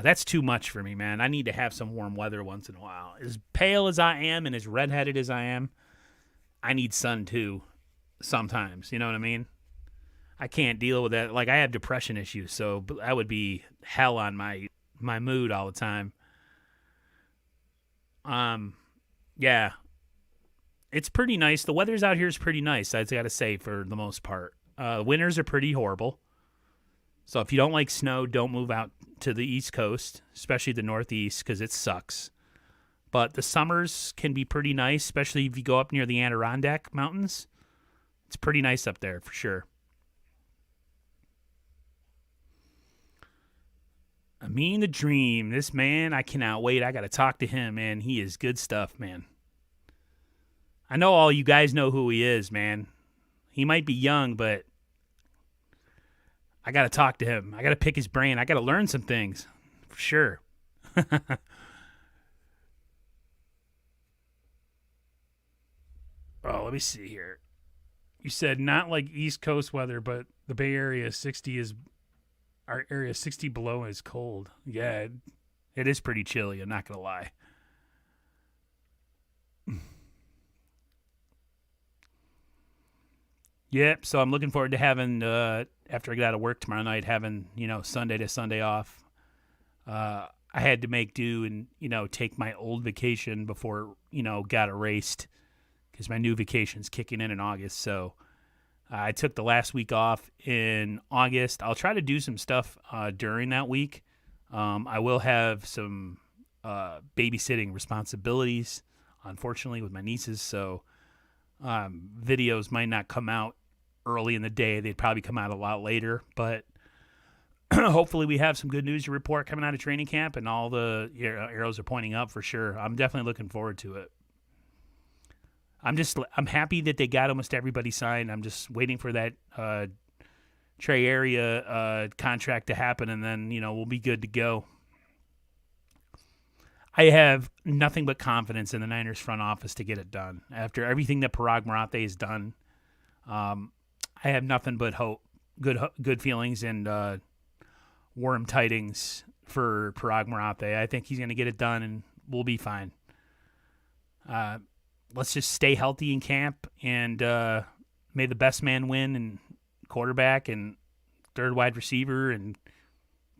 that's too much for me, man. I need to have some warm weather once in a while. As pale as I am and as redheaded as I am, I need sun too sometimes. You know what I mean? I can't deal with that. Like, I have depression issues, so that would be hell on my mood all the time. Yeah. It's pretty nice. The weather's out here is pretty nice, I got to say, for the most part. Winters are pretty horrible. So if you don't like snow, don't move out to the East Coast, especially the Northeast, because it sucks. But the summers can be pretty nice, especially if you go up near the Adirondack Mountains. It's pretty nice up there, for sure. I mean, the dream. This man, I cannot wait. I got to talk to him, man. He is good stuff, man. I know all you guys know who he is, man. He might be young, but I got to talk to him. I got to pick his brain. I got to learn some things, for sure. Oh, let me see here. You said not like East Coast weather, but the Bay Area 60 is our area 60 below is cold. Yeah, it is pretty chilly. I'm not gonna lie. Yep. So I'm looking forward to having after I get out of work tomorrow night, having Sunday to Sunday off. I had to make do and take my old vacation before got erased because my new vacation's kicking in August. So I took the last week off in August. I'll try to do some stuff during that week. I will have some babysitting responsibilities, unfortunately, with my nieces. So videos might not come out early in the day. They'd probably come out a lot later. But hopefully we have some good news to report coming out of training camp, and all the arrows are pointing up for sure. I'm definitely looking forward to it. I'm happy that they got almost everybody signed. I'm just waiting for that Trey Area contract to happen, and then we'll be good to go. I have nothing but confidence in the Niners front office to get it done. After everything that Parag Marathe has done, I have nothing but hope, good feelings, and warm tidings for Parag Marathe. I think he's going to get it done, and we'll be fine. Let's just stay healthy in camp, and may the best man win, and quarterback and third wide receiver and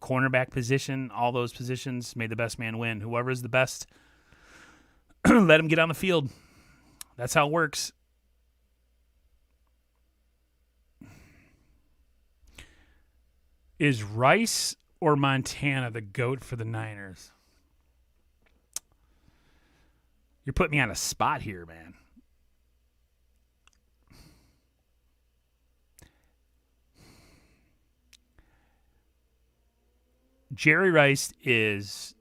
cornerback position, all those positions, may the best man win. Whoever is the best, let him get on the field. That's how it works. Is Rice or Montana the GOAT for the Niners? You're putting me on a spot here, man. Jerry Rice is,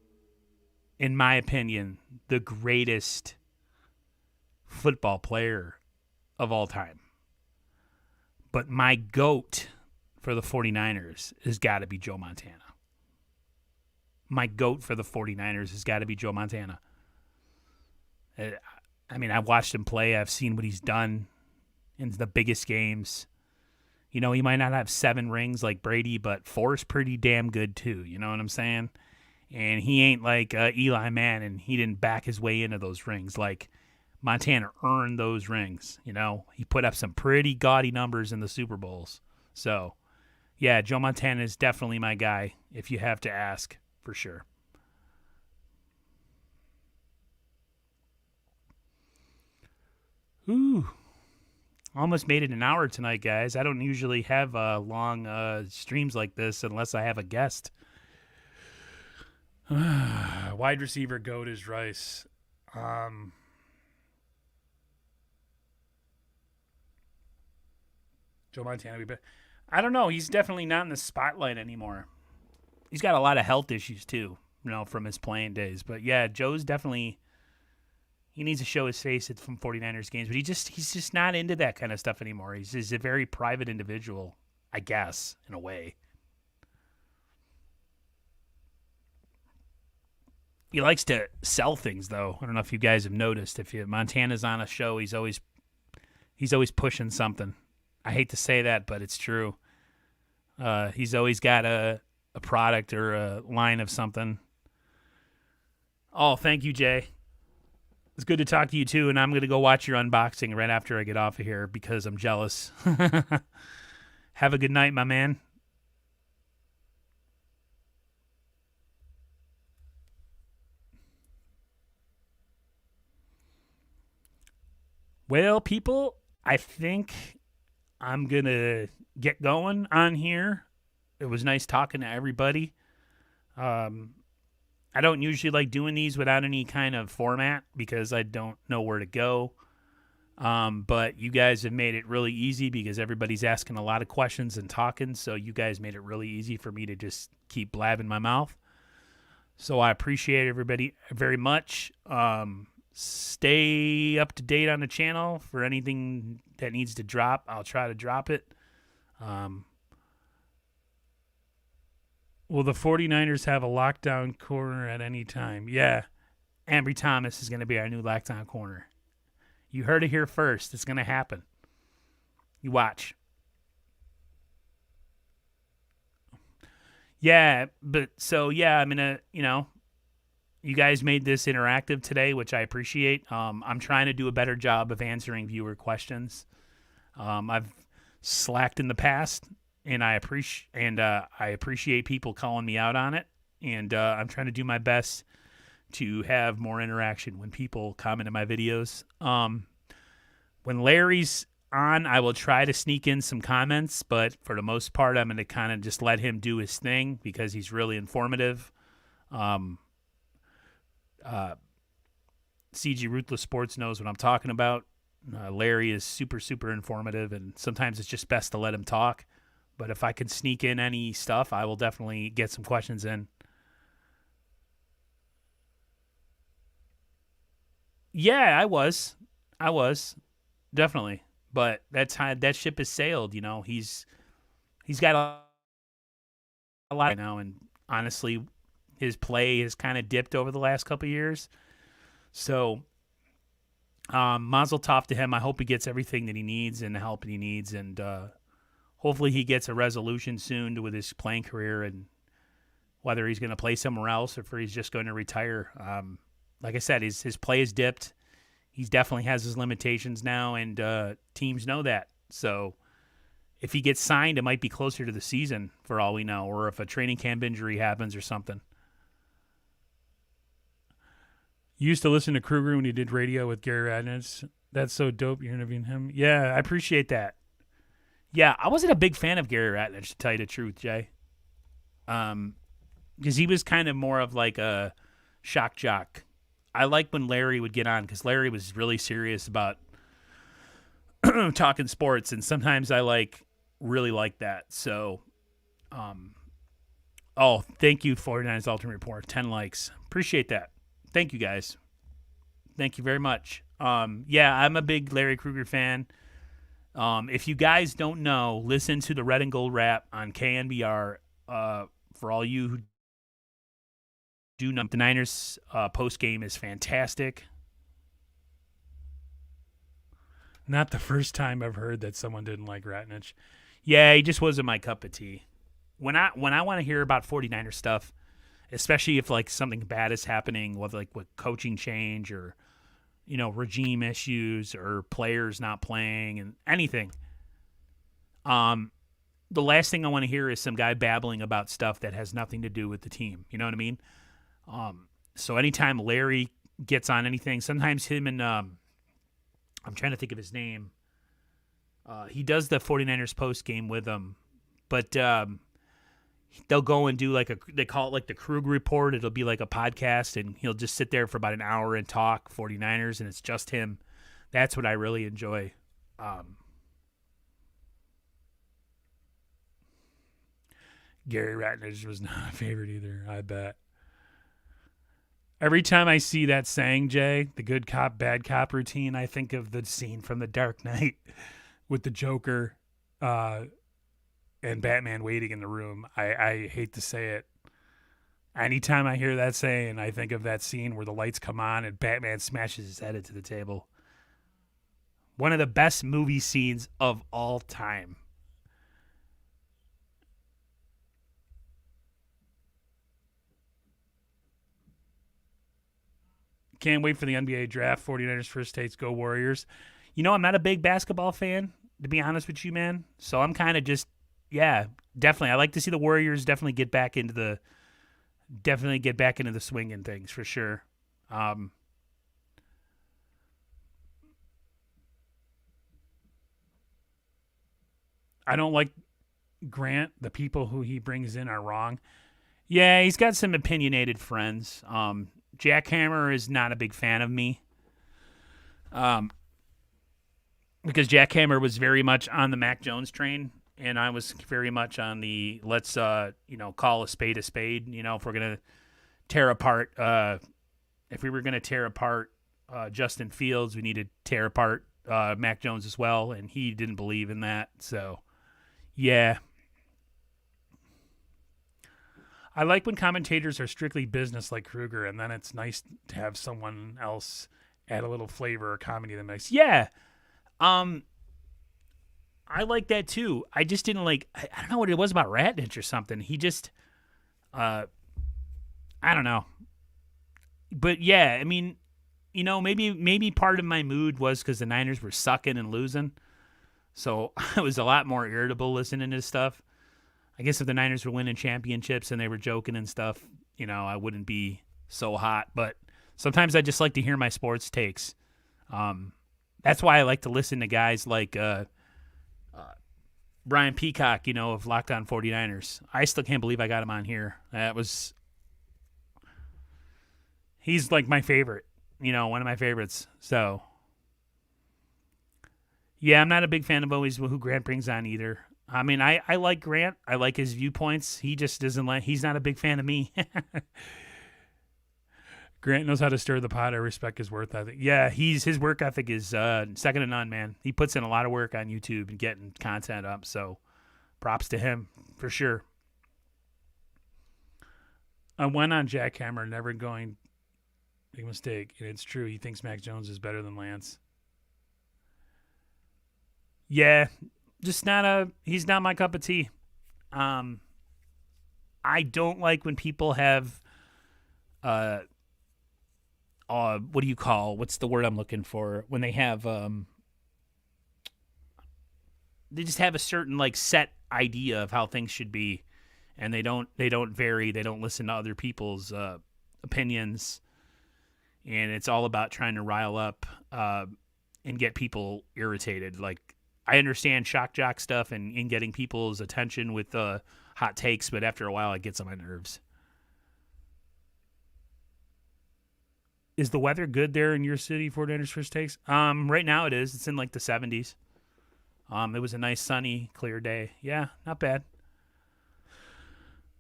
in my opinion, the greatest football player of all time. But my GOAT for the 49ers has got to be Joe Montana. My GOAT for the 49ers has got to be Joe Montana. I mean, I've watched him play. I've seen what he's done in the biggest games. He might not have 7 rings like Brady, but 4 is pretty damn good too. You know what I'm saying? And he ain't like Eli Manning. He didn't back his way into those rings. Like, Montana earned those rings. He put up some pretty gaudy numbers in the Super Bowls. So, yeah, Joe Montana is definitely my guy, if you have to ask, for sure. Ooh, almost made it an hour tonight, guys. I don't usually have long streams like this unless I have a guest. Wide receiver goat is Rice. Joe Montana. I don't know. He's definitely not in the spotlight anymore. He's got a lot of health issues too, from his playing days. But yeah, Joe's definitely. He needs to show his face at from 49ers games, but he's just not into that kind of stuff anymore. He's a very private individual, I guess, in a way. He likes to sell things, though. I don't know if you guys have noticed. If Montana's on a show, he's always pushing something. I hate to say that, but it's true. He's always got a product or a line of something. Oh, thank you, Jay. It's good to talk to you, too, and I'm going to go watch your unboxing right after I get off of here because I'm jealous. Have a good night, my man. Well, people, I think I'm going to get going on here. It was nice talking to everybody. I don't usually like doing these without any kind of format because I don't know where to go. But you guys have made it really easy because everybody's asking a lot of questions and talking. So you guys made it really easy for me to just keep blabbing my mouth. So I appreciate everybody very much. Stay up to date on the channel for anything that needs to drop. I'll try to drop it. Will the 49ers have a lockdown corner at any time? Yeah. Ambry Thomas is going to be our new lockdown corner. You heard it here first. It's going to happen. You watch. Yeah, but so, yeah, I'm going to, you guys made this interactive today, which I appreciate. I'm trying to do a better job of answering viewer questions. I've slacked in the past. And I appreciate people calling me out on it. And I'm trying to do my best to have more interaction when people comment on my videos. When Larry's on, I will try to sneak in some comments. But for the most part, I'm going to kind of just let him do his thing because he's really informative. CG Ruthless Sports knows what I'm talking about. Larry is super, super informative. And sometimes it's just best to let him talk. But if I can sneak in any stuff, I will definitely get some questions in. Yeah, I was. Definitely. But that ship has sailed, He's got a lot right now, and honestly, his play has kind of dipped over the last couple of years. So, mazel tov to him. I hope he gets everything that he needs and the help that he needs, and hopefully he gets a resolution soon with his playing career and whether he's going to play somewhere else or if he's just going to retire. Like I said, his play has dipped. He definitely has his limitations now, and teams know that. So if he gets signed, it might be closer to the season for all we know, or if a training camp injury happens or something. You used to listen to Kruger when he did radio with Gary Radnitz. That's so dope you're interviewing him. Yeah, I appreciate that. Yeah, I wasn't a big fan of Gary Ratledge, to tell you the truth, Jay. Because he was kind of more of like a shock jock. I like when Larry would get on because Larry was really serious about talking sports, and sometimes I really like that. So, thank you, 49ers Ultimate Report. 10 likes. Appreciate that. Thank you, guys. Thank you very much. Yeah, I'm a big Larry Kruger fan. If you guys don't know, listen to the Red and Gold Rap on KNBR. For all you who do know, the Niners post game is fantastic. Not the first time I've heard that someone didn't like Ratnich. Yeah, he just wasn't my cup of tea. When I want to hear about 49er stuff, especially if something bad is happening with coaching change or regime issues or players not playing and anything. The last thing I want to hear is some guy babbling about stuff that has nothing to do with the team. You know what I mean? So anytime Larry gets on anything, sometimes him and I'm trying to think of his name. He does the 49ers post game with them, but they'll go and do they call it like the Krug Report. It'll be like a podcast, and he'll just sit there for about an hour and talk 49ers, and it's just him. That's what I really enjoy. Gary Ratner was not a favorite either, I bet. Every time I see that saying, Jay, the good cop, bad cop routine, I think of the scene from The Dark Knight with the Joker and Batman waiting in the room. I hate to say it. Anytime I hear that saying, I think of that scene where the lights come on and Batman smashes his head into the table. One of the best movie scenes of all time. Can't wait for the NBA draft. 49ers first takes, go Warriors. You know, I'm not a big basketball fan, to be honest with you, man. So I'm kind of just, yeah, definitely. I like to see the Warriors definitely get back into the swing and things for sure. I don't like Grant. The people who he brings in are wrong. Yeah, he's got some opinionated friends. Jack Hammer is not a big fan of me. Because Jack Hammer was very much on the Mac Jones train, and I was very much on the let's call a spade a spade. You know, if we're gonna tear apart, if we were gonna tear apart Justin Fields, we need to tear apart Mac Jones as well, and he didn't believe in that. So, yeah. I like when commentators are strictly business like Kruger, and then it's nice to have someone else add a little flavor or comedy to the mix. Yeah. I like that too. I just didn't like, I don't know what it was about Ratnich or something. He just, I don't know. But yeah, I mean, you know, maybe part of my mood was because the Niners were sucking and losing. So I was a lot more irritable listening to stuff. I guess if the Niners were winning championships and they were joking and stuff, you know, I wouldn't be so hot. But sometimes I just like to hear my sports takes. That's why I like to listen to guys like Brian Peacock, you know, of Locked On 49ers. I still can't believe I got him on here. He's like my favorite, you know, one of my favorites. So, yeah, I'm not a big fan of always who Grant brings on either. I mean, I like Grant. I like his viewpoints. He just he's not a big fan of me. Grant knows how to stir the pot. I respect his work ethic. Yeah, his work ethic is second to none, man. He puts in a lot of work on YouTube and getting content up, so props to him for sure. I went on Jack Hammer, never going big mistake, and it's true. He thinks Mac Jones is better than Lance. Yeah, he's not my cup of tea. I don't like when people have what's the word I'm looking for? When they have they just have a certain like set idea of how things should be, and they don't vary, they don't listen to other people's opinions, and it's all about trying to rile up and get people irritated. Like, I understand shock jock stuff and getting people's attention with hot takes, but after a while it gets on my nerves. Is the weather good there in your city, 49ers first takes? Right now it is. It's in like the 70s. It was a nice sunny, clear day. Yeah, not bad.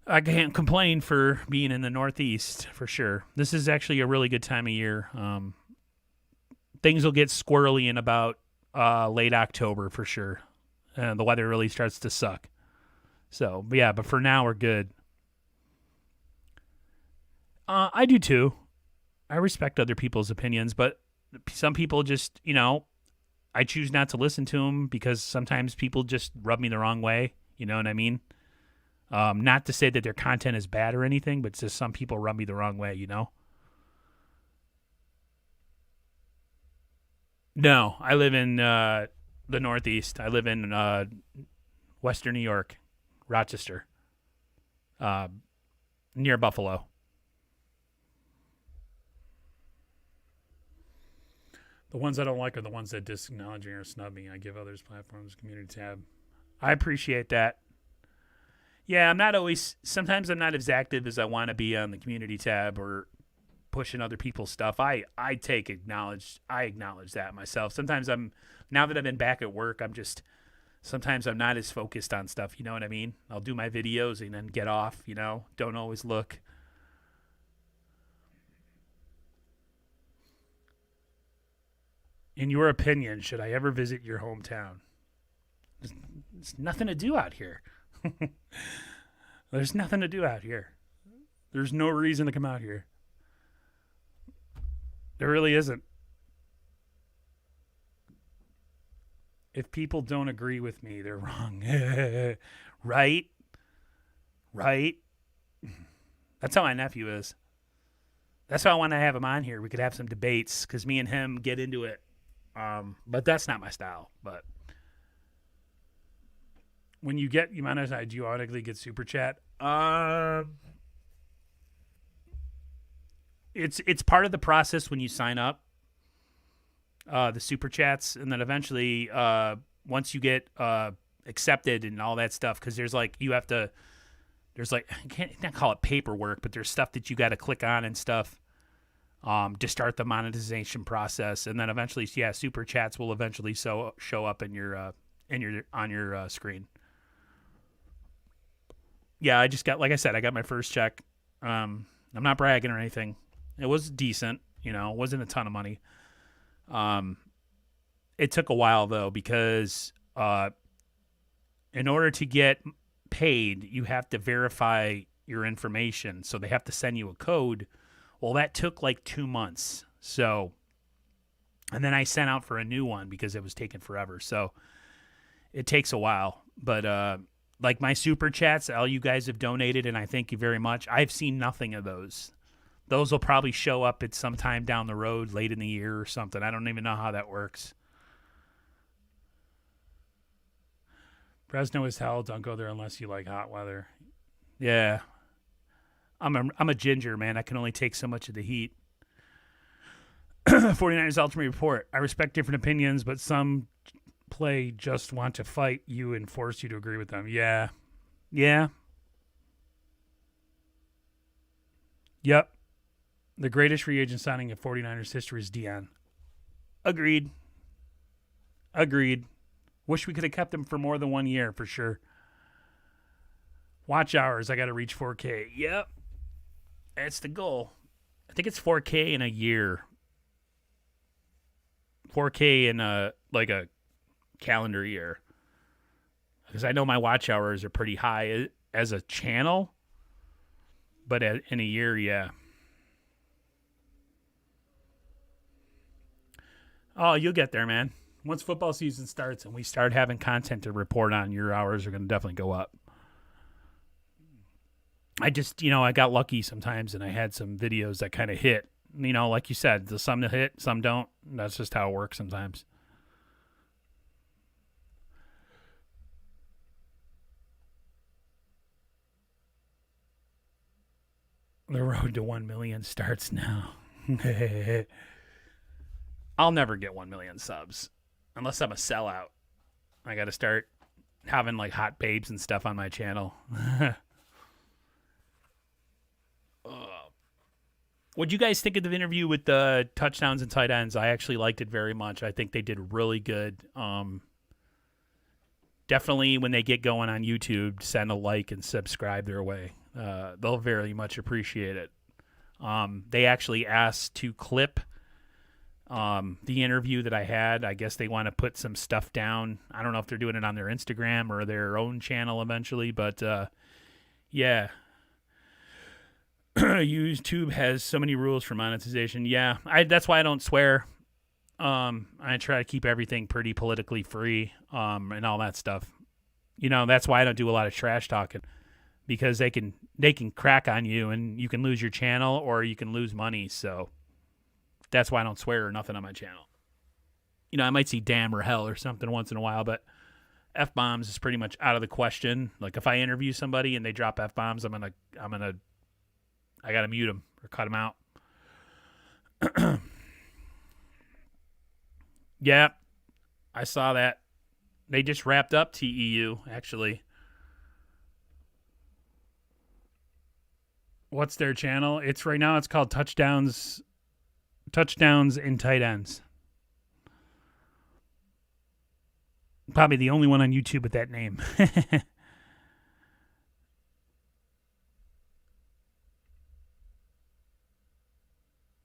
I can't complain for being in the Northeast, for sure. This is actually a really good time of year. Things will get squirrely in about late October for sure. The weather really starts to suck. So, yeah, but for now we're good. I do too. I respect other people's opinions, but some people just, you know, I choose not to listen to them because sometimes people just rub me the wrong way. You know what I mean? Not to say that their content is bad or anything, but just some people rub me the wrong way, you know? No, I live in the Northeast. I live in Western New York, Rochester, uh, near Buffalo. The ones I don't like are the ones that disacknowledge me or snub me. I give others platforms, community tab. I appreciate that. Yeah, I'm not always. Sometimes I'm not as active as I want to be on the community tab or pushing other people's stuff. I acknowledge that myself. Sometimes now that I've been back at work, sometimes I'm not as focused on stuff. You know what I mean? I'll do my videos and then get off. Don't always look. In your opinion, should I ever visit your hometown? There's nothing to do out here. There's nothing to do out here. There's no reason to come out here. There really isn't. If people don't agree with me, they're wrong. Right? Right? That's how my nephew is. That's why I want to have him on here. We could have some debates because me and him get into it. But that's not my style. But when you mind if I do you automatically get super chat? It's part of the process when you sign up. The super chats, and then eventually, once you get accepted and all that stuff, because I can't not call it paperwork, but there's stuff that you got to click on and stuff to start the monetization process, and then eventually, yeah, super chats will eventually show up on your screen. Yeah, I just got, like I said, I got my first check. I'm not bragging or anything. It was decent, it wasn't a ton of money. It took a while though, because in order to get paid, you have to verify your information. So they have to send you a code. Well, that took like 2 months. So, and then I sent out for a new one because it was taking forever. So it takes a while, but, like my super chats, all you guys have donated, and I thank you very much. I've seen nothing of those. Those will probably show up at some time down the road, late in the year or something. I don't even know how that works. Fresno is hell. Don't go there unless you like hot weather. Yeah. I'm a ginger, man. I can only take so much of the heat. 49ers Ultimate Report. I respect different opinions, but some play just want to fight you and force you to agree with them. Yeah. Yeah. Yep. The greatest free agent signing in 49ers history is Deion. Agreed. Wish we could have kept him for more than 1 year, for sure. Watch hours. I got to reach 4K. Yep. That's the goal. I think it's 4K in a year. 4K in a calendar year. Because I know my watch hours are pretty high as a channel. But in a year, yeah. Oh, you'll get there, man. Once football season starts and we start having content to report on, your hours are going to definitely go up. I just, I got lucky sometimes and I had some videos that kind of hit. Like you said, some hit, some don't. That's just how it works sometimes. The road to 1 million starts now. I'll never get 1 million subs unless I'm a sellout. I got to start having like hot babes and stuff on my channel. What'd you guys think of the interview with the touchdowns and tight ends? I actually liked it very much. I think they did really good. Definitely when they get going on YouTube, send a like and subscribe their way. They'll very much appreciate it. They actually asked to clip the interview that I had. I guess they want to put some stuff down. I don't know if they're doing it on their Instagram or their own channel eventually, but yeah. YouTube has so many rules for monetization. Yeah, that's why I don't swear. I try to keep everything pretty politically free and all that stuff. That's why I don't do a lot of trash talking, because they can crack on you and you can lose your channel or you can lose money. So that's why I don't swear or nothing on my channel. I might see damn or hell or something once in a while, but F-bombs is pretty much out of the question. Like if I interview somebody and they drop F-bombs, I got to mute them or cut them out. Yeah, I saw that. They just wrapped up TEU, actually. What's their channel? It's right now it's called Touchdowns and Tight Ends. Probably the only one on YouTube with that name.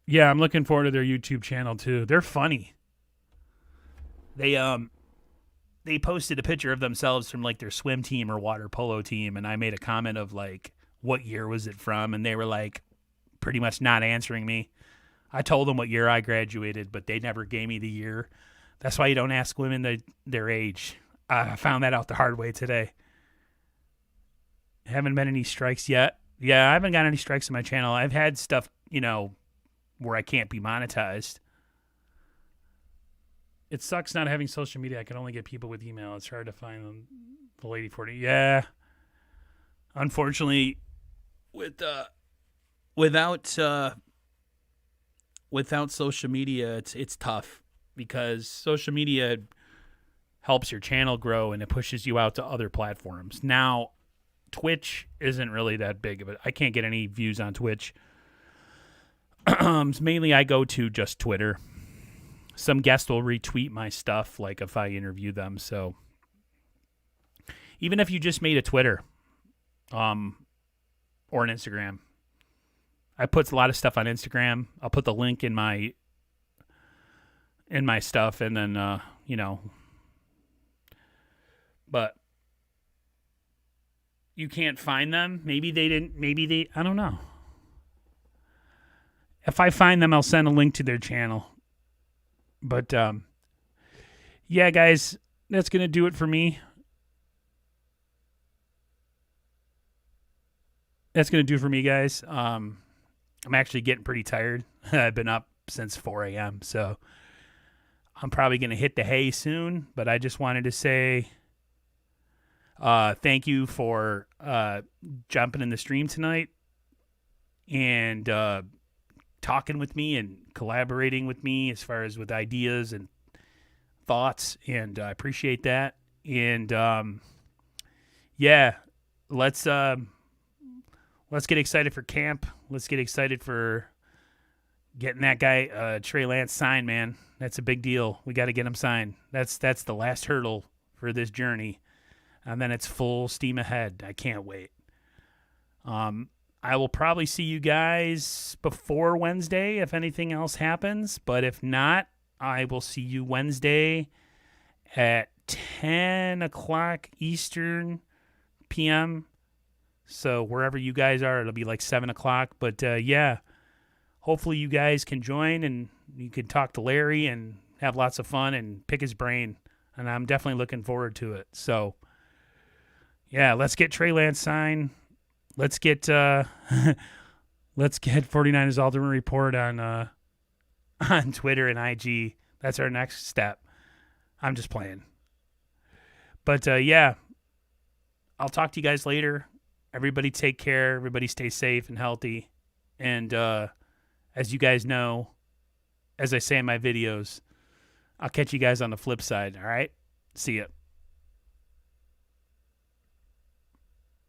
Yeah, I'm looking forward to their YouTube channel too. They're funny. They posted a picture of themselves from like their swim team or water polo team, and I made a comment of like, what year was it from? And they were like pretty much not answering me. I told them what year I graduated, but they never gave me the year. That's why you don't ask women their age. I found that out the hard way today. Haven't been any strikes yet. Yeah, I haven't got any strikes on my channel. I've had stuff, where I can't be monetized. It sucks not having social media. I can only get people with email. It's hard to find them. The lady 40. Yeah. Unfortunately, without social media, it's tough because social media helps your channel grow and it pushes you out to other platforms. Now, Twitch isn't really that big of it. I can't get any views on Twitch. Mainly I go to just Twitter. Some guests will retweet my stuff, like if I interview them. So even if you just made a Twitter, or an Instagram, I put a lot of stuff on Instagram. I'll put the link in my stuff, and then but you can't find them. Maybe they didn't. I don't know. If I find them, I'll send a link to their channel. But, yeah, guys, that's going to do it for me. That's going to do it for me, guys. I'm actually getting pretty tired. I've been up since 4 a.m., so I'm probably going to hit the hay soon. But I just wanted to say thank you for jumping in the stream tonight and talking with me and collaborating with me as far as with ideas and thoughts, and I appreciate that. And yeah, let's get excited for camp. Let's get excited for getting that guy Trey Lance signed, man. That's a big deal. We got to get him signed. That's the last hurdle for this journey, and then it's full steam ahead. I can't wait. I will probably see you guys before Wednesday if anything else happens. But if not, I will see you Wednesday at 10 o'clock Eastern p.m. So wherever you guys are, it'll be like 7 o'clock. But, yeah, hopefully you guys can join and you can talk to Larry and have lots of fun and pick his brain. And I'm definitely looking forward to it. So, yeah, let's get Trey Lance signed. Let's get 49ers Ultimate Report on Twitter and IG. That's our next step. I'm just playing. But, yeah, I'll talk to you guys later. Everybody take care. Everybody stay safe and healthy. And as you guys know, as I say in my videos, I'll catch you guys on the flip side, all right? See ya.